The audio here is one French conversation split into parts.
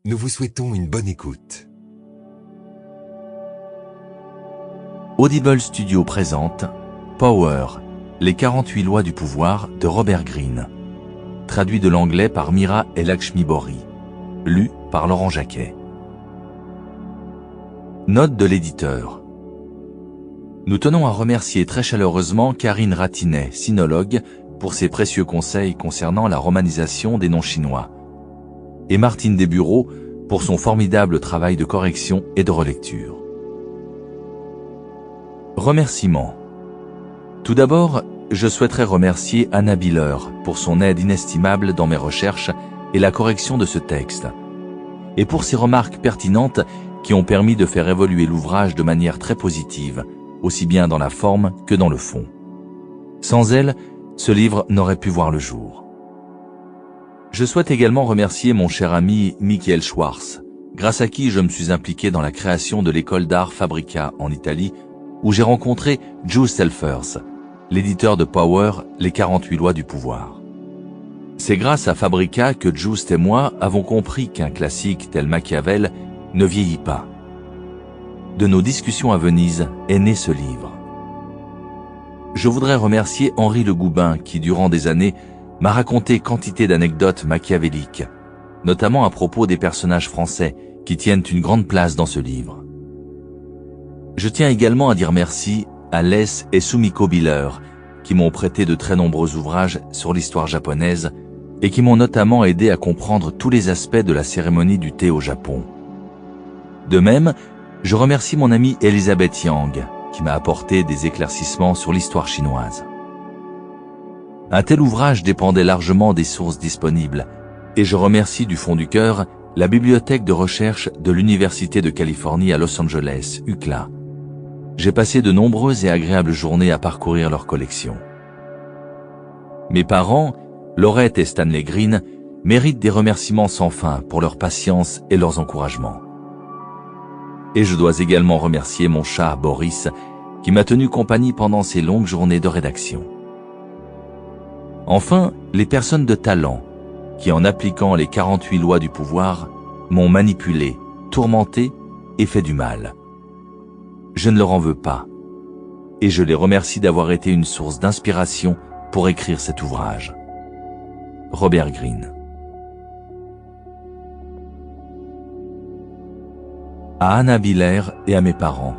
Nous vous souhaitons une bonne écoute. Audible Studio présente Power, les 48 lois du pouvoir de Robert Greene. Traduit de l'anglais par Mira et Lakshmi Bori. Lu par Laurent Jacquet. Note de l'éditeur. Nous tenons à remercier très chaleureusement Karine Ratinet, sinologue, pour ses précieux conseils concernant la romanisation des noms chinois, et Martine Desbureaux pour son formidable travail de correction et de relecture. Remerciements. Tout d'abord, je souhaiterais remercier Anna Biller pour son aide inestimable dans mes recherches et la correction de ce texte, et pour ses remarques pertinentes qui ont permis de faire évoluer l'ouvrage de manière très positive, aussi bien dans la forme que dans le fond. Sans elle, ce livre n'aurait pu voir le jour. Je souhaite également remercier mon cher ami Michael Schwartz, grâce à qui je me suis impliqué dans la création de l'école d'art Fabrica en Italie, où j'ai rencontré Joe Selfers, l'éditeur de Power, les 48 lois du pouvoir. C'est grâce à Fabrica que Just et moi avons compris qu'un classique tel Machiavel ne vieillit pas. De nos discussions à Venise est né ce livre. Je voudrais remercier Henri Le Goubin qui, durant des années, m'a raconté quantité d'anecdotes machiavéliques, notamment à propos des personnages français qui tiennent une grande place dans ce livre. Je tiens également à dire merci à Les et Sumiko Biller, qui m'ont prêté de très nombreux ouvrages sur l'histoire japonaise et qui m'ont notamment aidé à comprendre tous les aspects de la cérémonie du thé au Japon. De même, je remercie mon amie Elisabeth Yang, qui m'a apporté des éclaircissements sur l'histoire chinoise. Un tel ouvrage dépendait largement des sources disponibles, et je remercie du fond du cœur la bibliothèque de recherche de l'Université de Californie à Los Angeles, UCLA. J'ai passé de nombreuses et agréables journées à parcourir leur collection. Mes parents, Laurette et Stanley Greene, méritent des remerciements sans fin pour leur patience et leurs encouragements. Et je dois également remercier mon chat Boris, qui m'a tenu compagnie pendant ces longues journées de rédaction. Enfin, les personnes de talent, qui en appliquant les 48 lois du pouvoir, m'ont manipulé, tourmenté et fait du mal. Je ne leur en veux pas, et je les remercie d'avoir été une source d'inspiration pour écrire cet ouvrage. Robert Greene. À Anna Biller et à mes parents.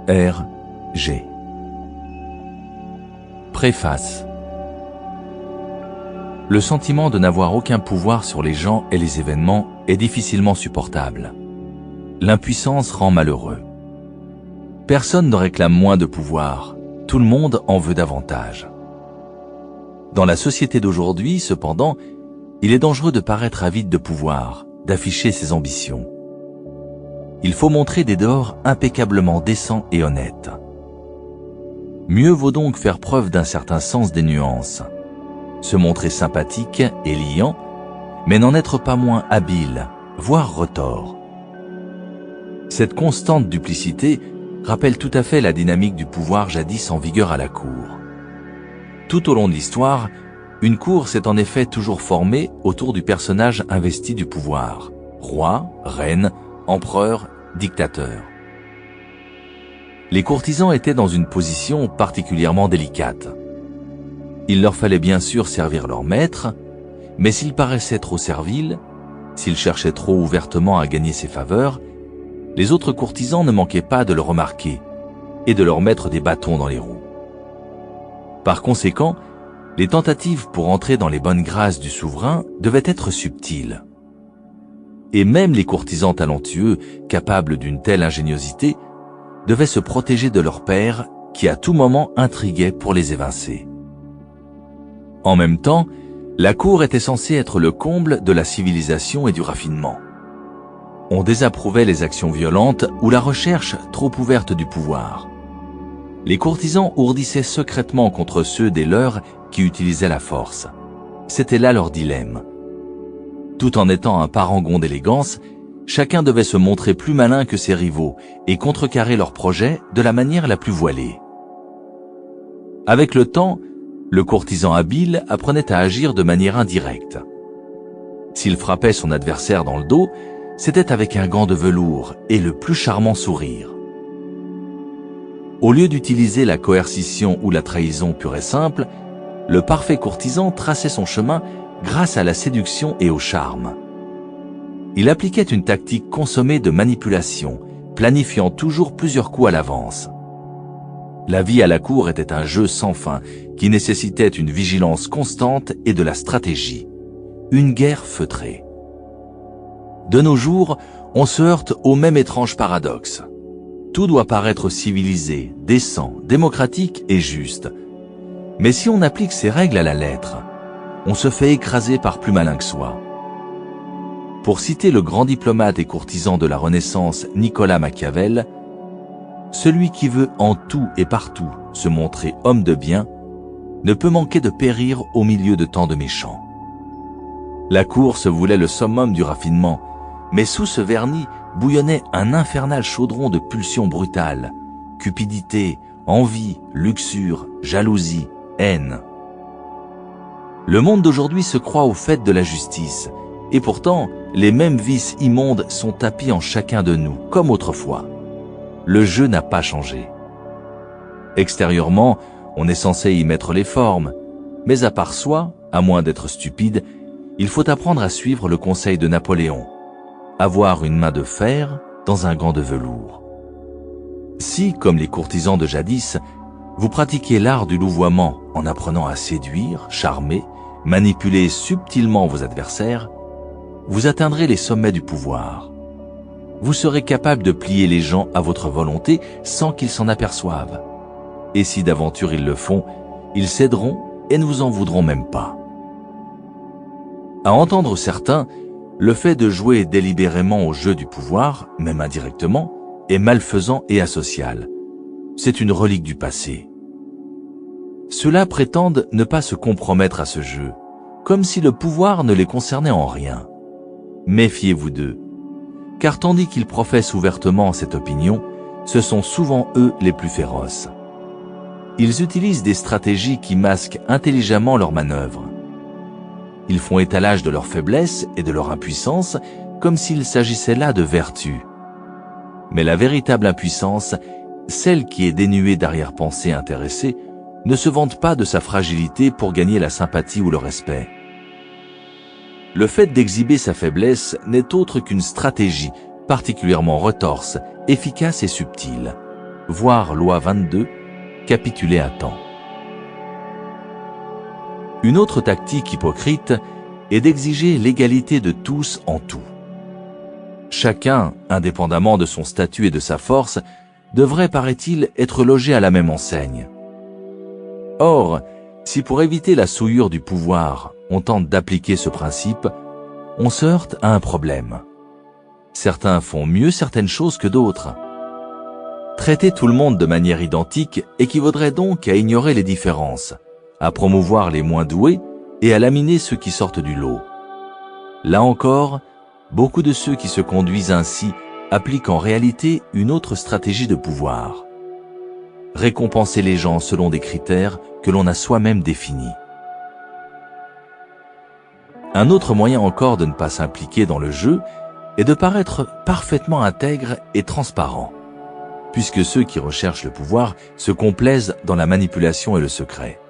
R. G. Préface. Le sentiment de n'avoir aucun pouvoir sur les gens et les événements est difficilement supportable. L'impuissance rend malheureux. Personne ne réclame moins de pouvoir, tout le monde en veut davantage. Dans la société d'aujourd'hui, cependant, il est dangereux de paraître avide de pouvoir, d'afficher ses ambitions. Il faut montrer des dehors impeccablement décents et honnêtes. Mieux vaut donc faire preuve d'un certain sens des nuances, se montrer sympathique et liant, mais n'en être pas moins habile, voire retors. Cette constante duplicité rappelle tout à fait la dynamique du pouvoir jadis en vigueur à la cour. Tout au long de l'histoire, une cour s'est en effet toujours formée autour du personnage investi du pouvoir, roi, reine, empereur, dictateur. Les courtisans étaient dans une position particulièrement délicate. Il leur fallait bien sûr servir leur maître, mais s'ils paraissaient trop serviles, s'ils cherchaient trop ouvertement à gagner ses faveurs, les autres courtisans ne manquaient pas de le remarquer et de leur mettre des bâtons dans les roues. Par conséquent, les tentatives pour entrer dans les bonnes grâces du souverain devaient être subtiles. Et même les courtisans talentueux, capables d'une telle ingéniosité, devaient se protéger de leur père qui à tout moment intriguait pour les évincer. En même temps, la cour était censée être le comble de la civilisation et du raffinement. On désapprouvait les actions violentes ou la recherche trop ouverte du pouvoir. Les courtisans ourdissaient secrètement contre ceux des leurs qui utilisaient la force. C'était là leur dilemme. Tout en étant un parangon d'élégance, chacun devait se montrer plus malin que ses rivaux et contrecarrer leurs projets de la manière la plus voilée. Avec le temps, le courtisan habile apprenait à agir de manière indirecte. S'il frappait son adversaire dans le dos, c'était avec un gant de velours et le plus charmant sourire. Au lieu d'utiliser la coercition ou la trahison pure et simple, le parfait courtisan traçait son chemin grâce à la séduction et au charme. Il appliquait une tactique consommée de manipulation, planifiant toujours plusieurs coups à l'avance. La vie à la cour était un jeu sans fin qui nécessitait une vigilance constante et de la stratégie. Une guerre feutrée. De nos jours, on se heurte au même étrange paradoxe. Tout doit paraître civilisé, décent, démocratique et juste. Mais si on applique ces règles à la lettre, on se fait écraser par plus malin que soi. Pour citer le grand diplomate et courtisan de la Renaissance Nicolas Machiavel, « Celui qui veut en tout et partout se montrer homme de bien ne peut manquer de périr au milieu de tant de méchants. » La cour se voulait le summum du raffinement, mais sous ce vernis bouillonnait un infernal chaudron de pulsions brutales, cupidité, envie, luxure, jalousie, haine. Le monde d'aujourd'hui se croit au fait de la justice, et pourtant, les mêmes vices immondes sont tapis en chacun de nous, comme autrefois. Le jeu n'a pas changé. Extérieurement, on est censé y mettre les formes, mais à part soi, à moins d'être stupide, il faut apprendre à suivre le conseil de Napoléon. Avoir une main de fer dans un gant de velours. Si, comme les courtisans de jadis, vous pratiquez l'art du louvoiement en apprenant à séduire, charmer, manipuler subtilement vos adversaires, vous atteindrez les sommets du pouvoir. Vous serez capable de plier les gens à votre volonté sans qu'ils s'en aperçoivent. Et si d'aventure ils le font, ils céderont et ne vous en voudront même pas. À entendre certains, le fait de jouer délibérément au jeu du pouvoir, même indirectement, est malfaisant et asocial. C'est une relique du passé. Ceux-là prétendent ne pas se compromettre à ce jeu, comme si le pouvoir ne les concernait en rien. Méfiez-vous d'eux, car tandis qu'ils professent ouvertement cette opinion, ce sont souvent eux les plus féroces. Ils utilisent des stratégies qui masquent intelligemment leurs manœuvres. Ils font étalage de leur faiblesse et de leur impuissance comme s'il s'agissait là de vertu. Mais la véritable impuissance, celle qui est dénuée d'arrière-pensée intéressée, ne se vante pas de sa fragilité pour gagner la sympathie ou le respect. Le fait d'exhiber sa faiblesse n'est autre qu'une stratégie particulièrement retorse, efficace et subtile. Voir loi 22, capituler à temps. Une autre tactique hypocrite est d'exiger l'égalité de tous en tout. Chacun, indépendamment de son statut et de sa force, devrait, paraît-il, être logé à la même enseigne. Or, si pour éviter la souillure du pouvoir, on tente d'appliquer ce principe, on se heurte à un problème. Certains font mieux certaines choses que d'autres. Traiter tout le monde de manière identique équivaudrait donc à ignorer les différences, à promouvoir les moins doués et à laminer ceux qui sortent du lot. Là encore, beaucoup de ceux qui se conduisent ainsi appliquent en réalité une autre stratégie de pouvoir. Récompenser les gens selon des critères que l'on a soi-même définis. Un autre moyen encore de ne pas s'impliquer dans le jeu est de paraître parfaitement intègre et transparent, puisque ceux qui recherchent le pouvoir se complaisent dans la manipulation et le secret.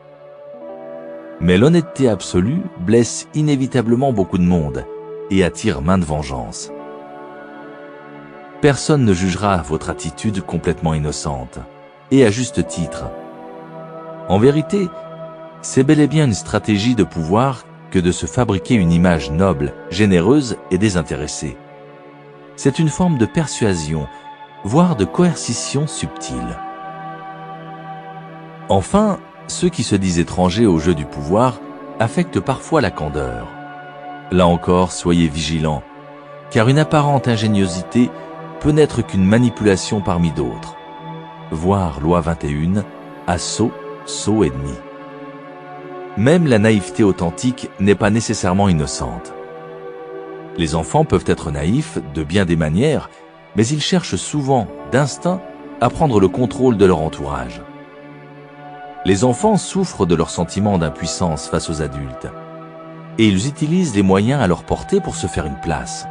Mais l'honnêteté absolue blesse inévitablement beaucoup de monde et attire maintes vengeances. Personne ne jugera votre attitude complètement innocente, et à juste titre. En vérité, c'est bel et bien une stratégie de pouvoir que de se fabriquer une image noble, généreuse et désintéressée. C'est une forme de persuasion, voire de coercition subtile. Enfin, ceux qui se disent étrangers au jeu du pouvoir affectent parfois la candeur. Là encore, soyez vigilants, car une apparente ingéniosité peut n'être qu'une manipulation parmi d'autres. Voir loi 21, assaut, sot et demi. Même la naïveté authentique n'est pas nécessairement innocente. Les enfants peuvent être naïfs de bien des manières, mais ils cherchent souvent, d'instinct, à prendre le contrôle de leur entourage. Les enfants souffrent de leur sentiment d'impuissance face aux adultes. et ils utilisent les moyens à leur portée pour se faire une place.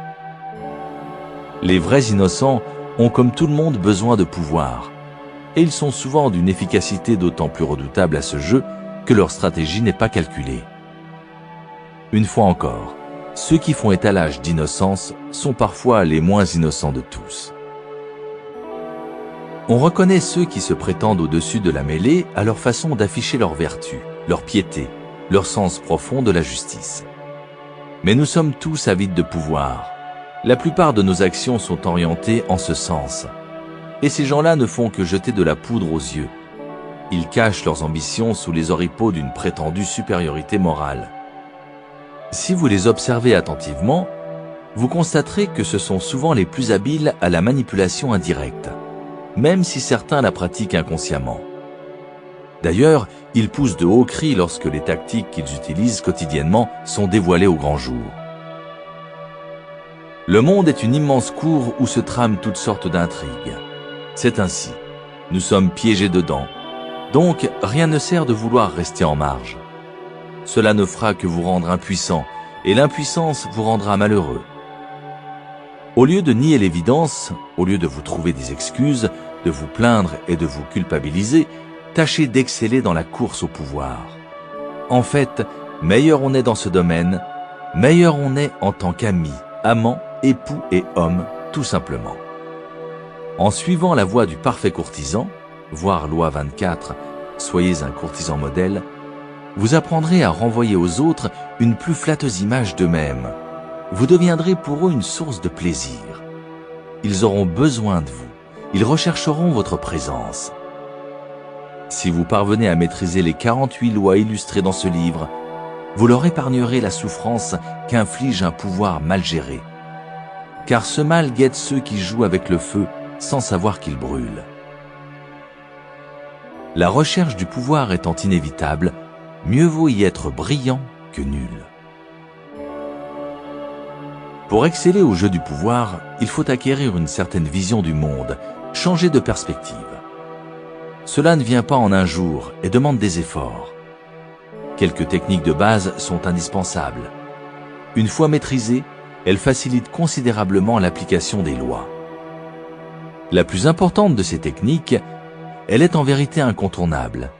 Les vrais innocents ont comme tout le monde besoin de pouvoir, et ils sont souvent d'une efficacité d'autant plus redoutable à ce jeu que leur stratégie n'est pas calculée. Une fois encore, ceux qui font étalage d'innocence sont parfois les moins innocents de tous. On reconnaît ceux qui se prétendent au-dessus de la mêlée à leur façon d'afficher leur vertu, leur piété, leur sens profond de la justice. Mais nous sommes tous avides de pouvoir. La plupart de nos actions sont orientées en ce sens. Et ces gens-là ne font que jeter de la poudre aux yeux. Ils cachent leurs ambitions sous les oripeaux d'une prétendue supériorité morale. Si vous les observez attentivement, vous constaterez que ce sont souvent les plus habiles à la manipulation indirecte, même si certains la pratiquent inconsciemment. D'ailleurs, ils poussent de hauts cris lorsque les tactiques qu'ils utilisent quotidiennement sont dévoilées au grand jour. Le monde est une immense cour où se trament toutes sortes d'intrigues. C'est ainsi. Nous sommes piégés dedans. Donc, rien ne sert de vouloir rester en marge. Cela ne fera que vous rendre impuissant, et l'impuissance vous rendra malheureux. Au lieu de nier l'évidence, au lieu de vous trouver des excuses, de vous plaindre et de vous culpabiliser, tâchez d'exceller dans la course au pouvoir. En fait, meilleur on est dans ce domaine, meilleur on est en tant qu'ami, amant, époux et homme, tout simplement. En suivant la voie du parfait courtisan, voire loi 24, soyez un courtisan modèle, vous apprendrez à renvoyer aux autres une plus flatteuse image d'eux-mêmes. Vous deviendrez pour eux une source de plaisir. Ils auront besoin de vous. Ils rechercheront votre présence. Si vous parvenez à maîtriser les 48 lois illustrées dans ce livre, vous leur épargnerez la souffrance qu'inflige un pouvoir mal géré. Car ce mal guette ceux qui jouent avec le feu sans savoir qu'il brûle. La recherche du pouvoir étant inévitable, mieux vaut y être brillant que nul. Pour exceller au jeu du pouvoir, il faut acquérir une certaine vision du monde, changer de perspective. Cela ne vient pas en un jour et demande des efforts. Quelques techniques de base sont indispensables. Une fois maîtrisées, elles facilitent considérablement l'application des lois. La plus importante de ces techniques, elle est en vérité incontournable,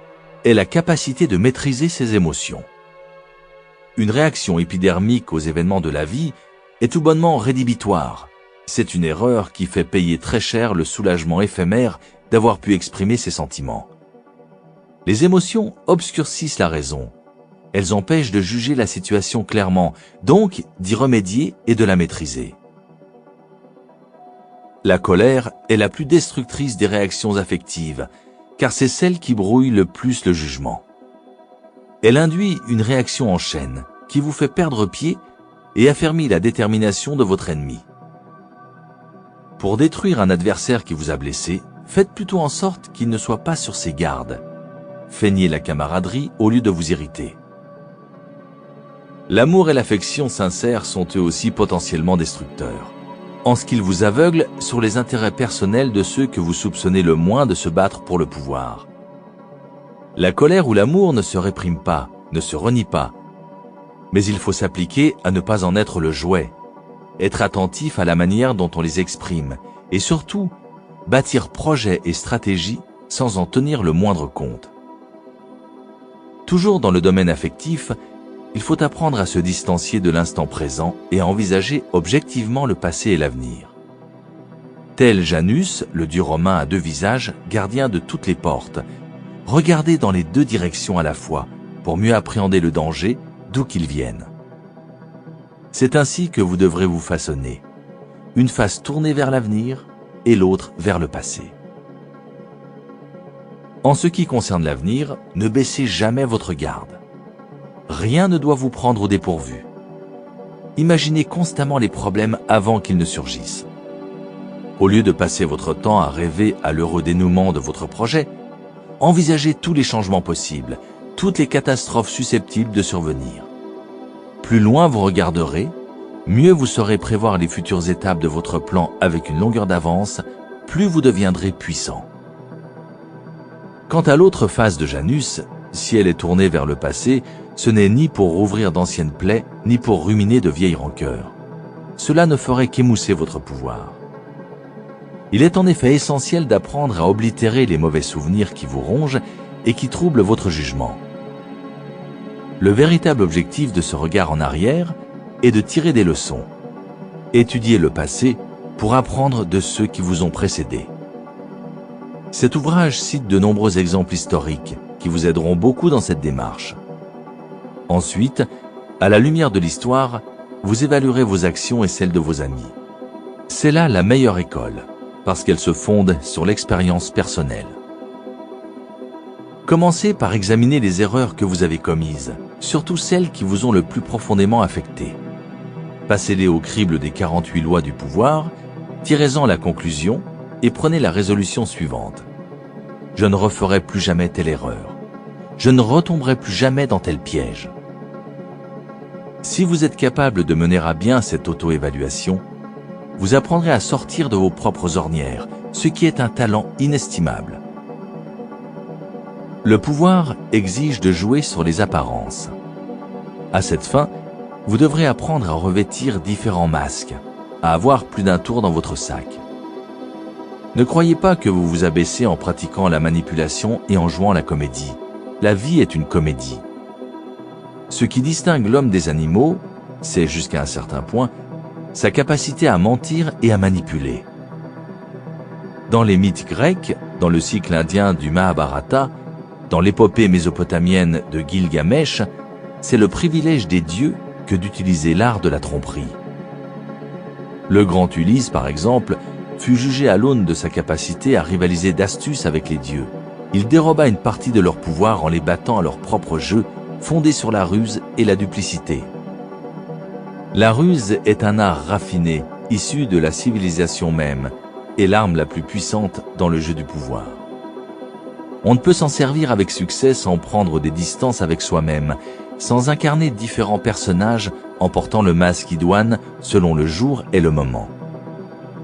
est la capacité de maîtriser ses émotions. Une réaction épidermique aux événements de la vie est tout bonnement rédhibitoire. C'est une erreur qui fait payer très cher le soulagement éphémère d'avoir pu exprimer ses sentiments. Les émotions obscurcissent la raison. Elles empêchent de juger la situation clairement, donc d'y remédier et de la maîtriser. La colère est la plus destructrice des réactions affectives, car c'est celle qui brouille le plus le jugement. Elle induit une réaction en chaîne qui vous fait perdre pied et affermit la détermination de votre ennemi. Pour détruire un adversaire qui vous a blessé, faites plutôt en sorte qu'il ne soit pas sur ses gardes. Feignez la camaraderie au lieu de vous irriter. L'amour et l'affection sincères sont eux aussi potentiellement destructeurs, en ce qu'ils vous aveuglent sur les intérêts personnels de ceux que vous soupçonnez le moins de se battre pour le pouvoir. La colère ou l'amour ne se répriment pas, ne se renient pas, mais il faut s'appliquer à ne pas en être le jouet, être attentif à la manière dont on les exprime, et surtout, bâtir projets et stratégies sans en tenir le moindre compte. Toujours dans le domaine affectif, il faut apprendre à se distancier de l'instant présent et à envisager objectivement le passé et l'avenir. Tel Janus, le dieu romain à deux visages, gardien de toutes les portes, regardez dans les deux directions à la fois pour mieux appréhender le danger d'où qu'il vienne. C'est ainsi que vous devrez vous façonner, une face tournée vers l'avenir et l'autre vers le passé. En ce qui concerne l'avenir, ne baissez jamais votre garde. Rien ne doit vous prendre au dépourvu. Imaginez constamment les problèmes avant qu'ils ne surgissent. Au lieu de passer votre temps à rêver à l'heureux dénouement de votre projet, envisagez tous les changements possibles, toutes les catastrophes susceptibles de survenir. Plus loin vous regarderez, mieux vous saurez prévoir les futures étapes de votre plan avec une longueur d'avance, plus vous deviendrez puissant. Quant à l'autre face de Janus, si elle est tournée vers le passé, Ce n'est ni pour rouvrir d'anciennes plaies, ni pour ruminer de vieilles rancœurs. Cela ne ferait qu'émousser votre pouvoir. Il est en effet essentiel d'apprendre à oblitérer les mauvais souvenirs qui vous rongent et qui troublent votre jugement. Le véritable objectif de ce regard en arrière est de tirer des leçons. Étudier le passé pour apprendre de ceux qui vous ont précédés. Cet ouvrage cite de nombreux exemples historiques qui vous aideront beaucoup dans cette démarche. Ensuite, à la lumière de l'histoire, vous évaluerez vos actions et celles de vos amis. C'est là la meilleure école, parce qu'elle se fonde sur l'expérience personnelle. Commencez par examiner les erreurs que vous avez commises, surtout celles qui vous ont le plus profondément affecté. Passez-les au crible des 48 lois du pouvoir, tirez-en la conclusion et prenez la résolution suivante. Je ne referai plus jamais telle erreur. Je ne retomberai plus jamais dans tel piège. Si vous êtes capable de mener à bien cette auto-évaluation, vous apprendrez à sortir de vos propres ornières, ce qui est un talent inestimable. Le pouvoir exige de jouer sur les apparences. À cette fin, vous devrez apprendre à revêtir différents masques, à avoir plus d'un tour dans votre sac. Ne croyez pas que vous vous abaissez en pratiquant la manipulation et en jouant la comédie. La vie est une comédie. Ce qui distingue l'homme des animaux, c'est jusqu'à un certain point, sa capacité à mentir et à manipuler. Dans les mythes grecs, dans le cycle indien du Mahabharata, dans l'épopée mésopotamienne de Gilgamesh, c'est le privilège des dieux que d'utiliser l'art de la tromperie. Le grand Ulysse, par exemple, fut jugé à l'aune de sa capacité à rivaliser d'astuce avec les dieux. Il déroba une partie de leur pouvoir en les battant à leur propre jeu, fondé sur la ruse et la duplicité. La ruse est un art raffiné, issu de la civilisation même, et l'arme la plus puissante dans le jeu du pouvoir. On ne peut s'en servir avec succès sans prendre des distances avec soi-même, sans incarner différents personnages en portant le masque idoine selon le jour et le moment.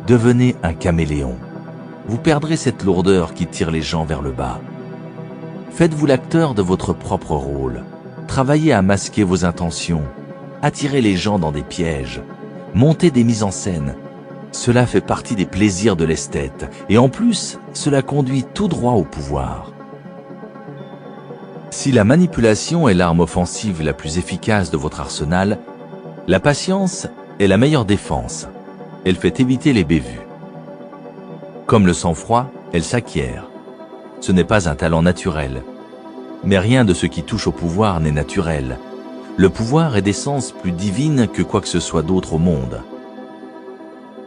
Devenez un caméléon. Vous perdrez cette lourdeur qui tire les gens vers le bas. Faites-vous l'acteur de votre propre rôle. Travaillez à masquer vos intentions. Attirez les gens dans des pièges. Montez des mises en scène. Cela fait partie des plaisirs de l'esthète. Et en plus, cela conduit tout droit au pouvoir. Si la manipulation est l'arme offensive la plus efficace de votre arsenal, la patience est la meilleure défense. Elle fait éviter les bévues. Comme le sang-froid, elle s'acquiert. Ce n'est pas un talent naturel. Mais rien de ce qui touche au pouvoir n'est naturel. Le pouvoir est d'essence plus divine que quoi que ce soit d'autre au monde.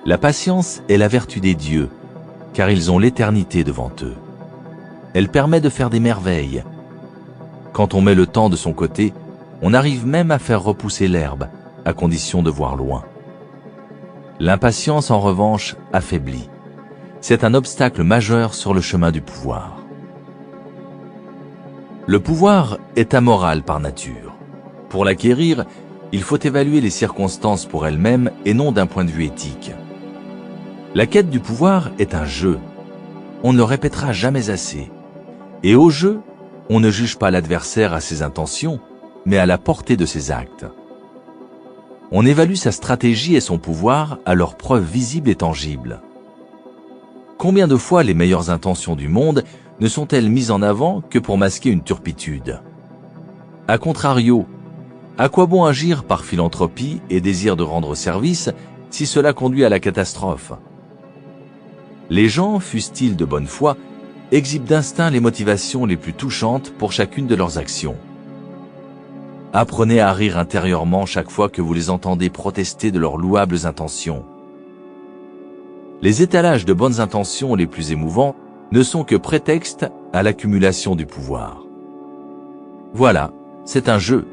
La patience est la vertu des dieux, car ils ont l'éternité devant eux. Elle permet de faire des merveilles. Quand on met le temps de son côté, on arrive même à faire repousser l'herbe, à condition de voir loin. L'impatience, en revanche, affaiblit. C'est un obstacle majeur sur le chemin du pouvoir. Le pouvoir est amoral par nature. Pour l'acquérir, il faut évaluer les circonstances pour elles-mêmes et non d'un point de vue éthique. La quête du pouvoir est un jeu. On ne le répétera jamais assez. Et au jeu, on ne juge pas l'adversaire à ses intentions, mais à la portée de ses actes. On évalue sa stratégie et son pouvoir à leurs preuves visibles et tangibles. Combien de fois les meilleures intentions du monde ne sont-elles mises en avant que pour masquer une turpitude? A contrario, à quoi bon agir par philanthropie et désir de rendre service si cela conduit à la catastrophe? Les gens, fussent-ils de bonne foi, exhibent d'instinct les motivations les plus touchantes pour chacune de leurs actions. Apprenez à rire intérieurement chaque fois que vous les entendez protester de leurs louables intentions. Les étalages de bonnes intentions les plus émouvants ne sont que prétexte à l'accumulation du pouvoir. Voilà, c'est un jeu.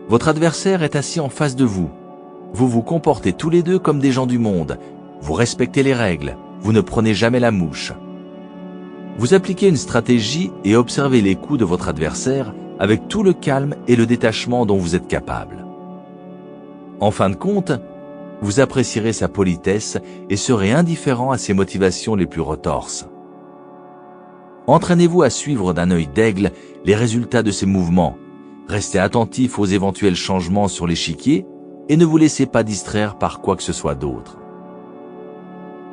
Votre adversaire est assis en face de vous. Vous vous comportez tous les deux comme des gens du monde. Vous respectez les règles. Vous ne prenez jamais la mouche. Vous appliquez une stratégie et observez les coups de votre adversaire avec tout le calme et le détachement dont vous êtes capable. En fin de compte, vous apprécierez sa politesse et serez indifférent à ses motivations les plus retorses. Entraînez-vous à suivre d'un œil d'aigle les résultats de ses mouvements, Restez attentif aux éventuels changements sur l'échiquier et ne vous laissez pas distraire par quoi que ce soit d'autre.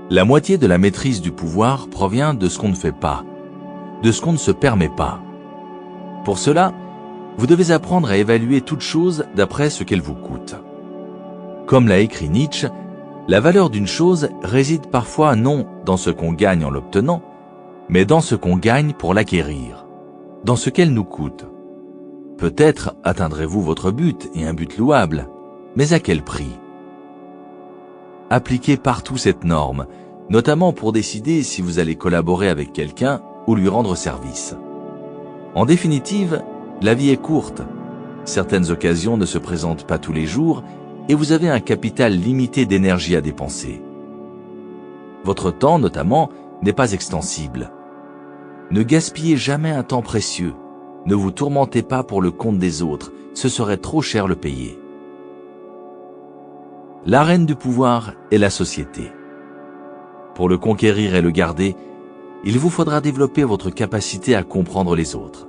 La moitié de la maîtrise du pouvoir provient de ce qu'on ne fait pas, de ce qu'on ne se permet pas. Pour cela, vous devez apprendre à évaluer toute chose d'après ce qu'elle vous coûte. Comme l'a écrit Nietzsche, la valeur d'une chose réside parfois non dans ce qu'on gagne en l'obtenant, mais dans ce qu'on gagne pour l'acquérir, dans ce qu'elle nous coûte. Peut-être atteindrez-vous votre but, et un but louable, mais à quel prix? Appliquez partout cette norme, notamment pour décider si vous allez collaborer avec quelqu'un ou lui rendre service. En définitive, la vie est courte. Certaines occasions ne se présentent pas tous les jours et vous avez un capital limité d'énergie à dépenser. Votre temps, notamment, n'est pas extensible. Ne gaspillez jamais un temps précieux. Ne vous tourmentez pas pour le compte des autres, ce serait trop cher le payer. L'arène du pouvoir est la société. Pour le conquérir et le garder, il vous faudra développer votre capacité à comprendre les autres.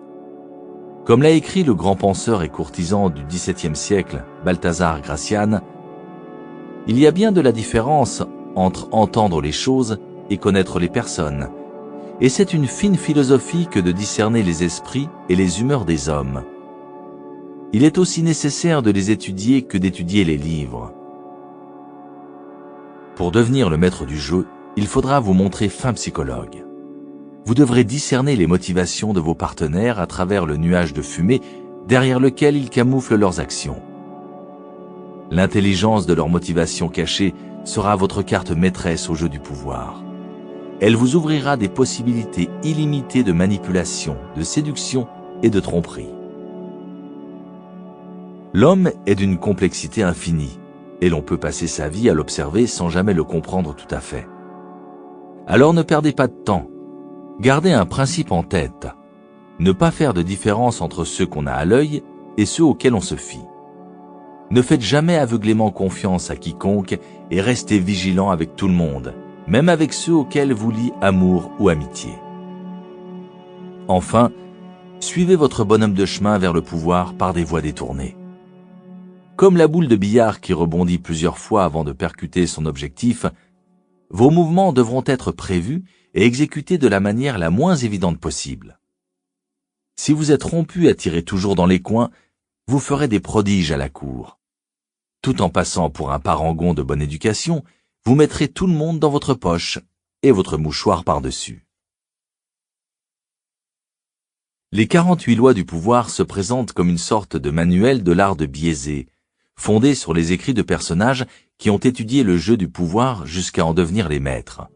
Comme l'a écrit le grand penseur et courtisan du XVIIe siècle, Balthazar Gracian, il y a bien de la différence entre entendre les choses et connaître les personnes, et c'est une fine philosophie que de discerner les esprits et les humeurs des hommes. Il est aussi nécessaire de les étudier que d'étudier les livres. Pour devenir le maître du jeu, il faudra vous montrer fin psychologue. Vous devrez discerner les motivations de vos partenaires à travers le nuage de fumée derrière lequel ils camouflent leurs actions. L'intelligence de leurs motivations cachées sera votre carte maîtresse au jeu du pouvoir. Elle vous ouvrira des possibilités illimitées de manipulation, de séduction et de tromperie. L'homme est d'une complexité infinie, et l'on peut passer sa vie à l'observer sans jamais le comprendre tout à fait. Alors ne perdez pas de temps. Gardez un principe en tête. Ne pas faire de différence entre ceux qu'on a à l'œil et ceux auxquels on se fie. Ne faites jamais aveuglément confiance à quiconque et restez vigilant avec tout le monde, même avec ceux auxquels vous lie amour ou amitié. Enfin, suivez votre bonhomme de chemin vers le pouvoir par des voies détournées. Comme la boule de billard qui rebondit plusieurs fois avant de percuter son objectif, vos mouvements devront être prévus et exécutés de la manière la moins évidente possible. Si vous êtes rompu à tirer toujours dans les coins, vous ferez des prodiges à la cour. Tout en passant pour un parangon de bonne éducation, vous mettrez tout le monde dans votre poche et votre mouchoir par-dessus. Les 48 lois du pouvoir se présentent comme une sorte de manuel de l'art de biaiser, fondé sur les écrits de personnages qui ont étudié le jeu du pouvoir jusqu'à en devenir les maîtres.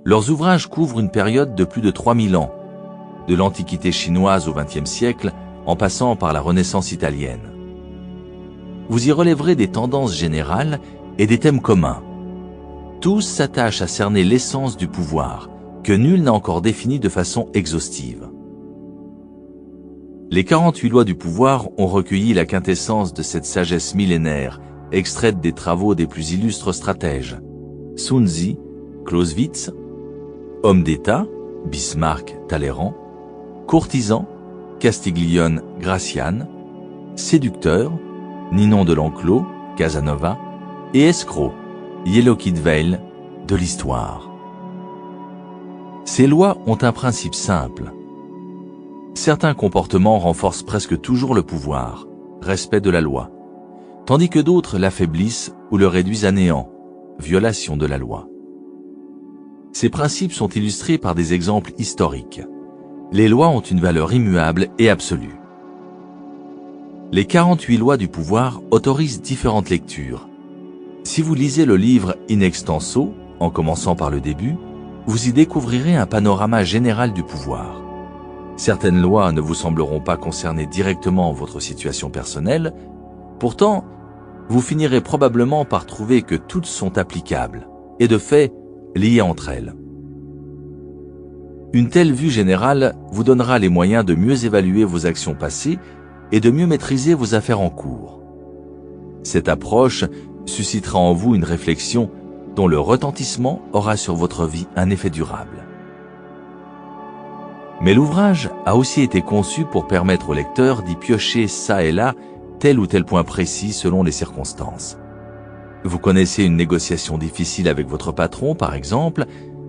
Leurs ouvrages couvrent une période de plus de 3000 ans, de l'Antiquité chinoise au XXe siècle, en passant par la Renaissance italienne. Vous y relèverez des tendances générales et des thèmes communs. Tous s'attachent à cerner l'essence du pouvoir, que nul n'a encore défini de façon exhaustive. Les 48 lois du pouvoir ont recueilli la quintessence de cette sagesse millénaire, extraite des travaux des plus illustres stratèges. Sun Tzu, Clausewitz, homme d'État, Bismarck, Talleyrand, courtisan, Castiglione, Gracian, séducteur, Ninon de l'Enclos, Casanova, et escroc, Yellow Kid Veil, de l'histoire. Ces lois ont un principe simple. Certains comportements renforcent presque toujours le pouvoir, respect de la loi, tandis que d'autres l'affaiblissent ou le réduisent à néant, violation de la loi. Ces principes sont illustrés par des exemples historiques. Les lois ont une valeur immuable et absolue. Les 48 lois du pouvoir autorisent différentes lectures. Si vous lisez le livre In Extenso, en commençant par le début, vous y découvrirez un panorama général du pouvoir. Certaines lois ne vous sembleront pas concerner directement votre situation personnelle, pourtant, vous finirez probablement par trouver que toutes sont applicables, et de fait, liées entre elles. Une telle vue générale vous donnera les moyens de mieux évaluer vos actions passées et de mieux maîtriser vos affaires en cours. Cette approche suscitera en vous une réflexion dont le retentissement aura sur votre vie un effet durable. Mais l'ouvrage a aussi été conçu pour permettre au lecteur d'y piocher ça et là tel ou tel point précis selon les circonstances. Vous connaissez une négociation difficile avec votre patron, par exemple,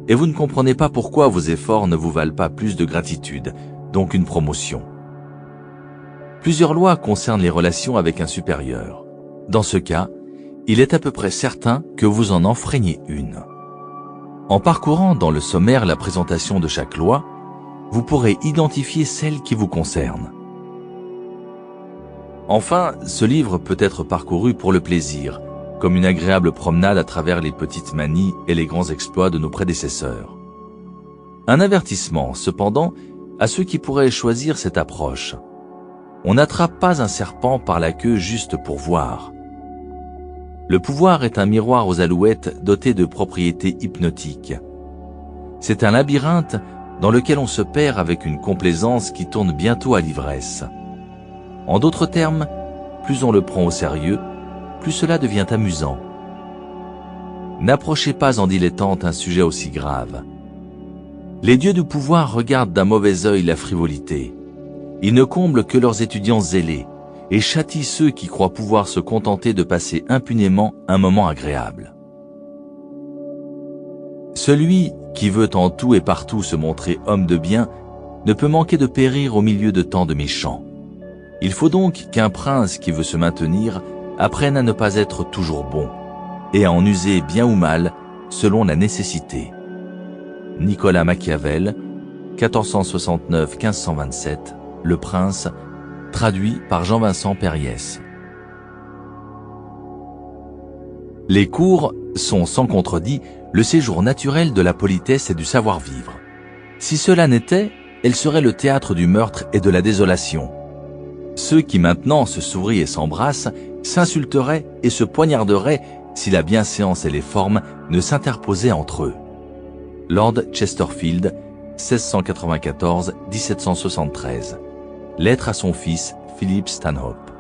et vous ne comprenez pas pourquoi vos efforts ne vous valent pas plus de gratitude, donc une promotion. Plusieurs lois concernent les relations avec un supérieur. Dans ce cas, il est à peu près certain que vous en enfreignez une. En parcourant dans le sommaire la présentation de chaque loi, vous pourrez identifier celle qui vous concerne. Enfin, ce livre peut être parcouru pour le plaisir, comme une agréable promenade à travers les petites manies et les grands exploits de nos prédécesseurs. Un avertissement, cependant, à ceux qui pourraient choisir cette approche. On n'attrape pas un serpent par la queue juste pour voir. Le pouvoir est un miroir aux alouettes doté de propriétés hypnotiques. C'est un labyrinthe dans lequel on se perd avec une complaisance qui tourne bientôt à l'ivresse. En d'autres termes, plus on le prend au sérieux, plus cela devient amusant. N'approchez pas en dilettante un sujet aussi grave. Les dieux du pouvoir regardent d'un mauvais œil la frivolité. Ils ne comblent que leurs étudiants zélés et châtient ceux qui croient pouvoir se contenter de passer impunément un moment agréable. Celui qui veut en tout et partout se montrer homme de bien ne peut manquer de périr au milieu de tant de méchants. Il faut donc qu'un prince qui veut se maintenir apprenne à ne pas être toujours bon et à en user bien ou mal selon la nécessité. Nicolas Machiavel, 1469-1527, Le Prince, traduit par Jean-Vincent Périès. Les cours sont sans contredit le séjour naturel de la politesse et du savoir-vivre. Si cela n'était, elle serait le théâtre du meurtre et de la désolation. Ceux qui maintenant se sourient et s'embrassent s'insulteraient et se poignarderaient si la bienséance et les formes ne s'interposaient entre eux. Lord Chesterfield, 1694-1773. Lettre à son fils, Philip Stanhope.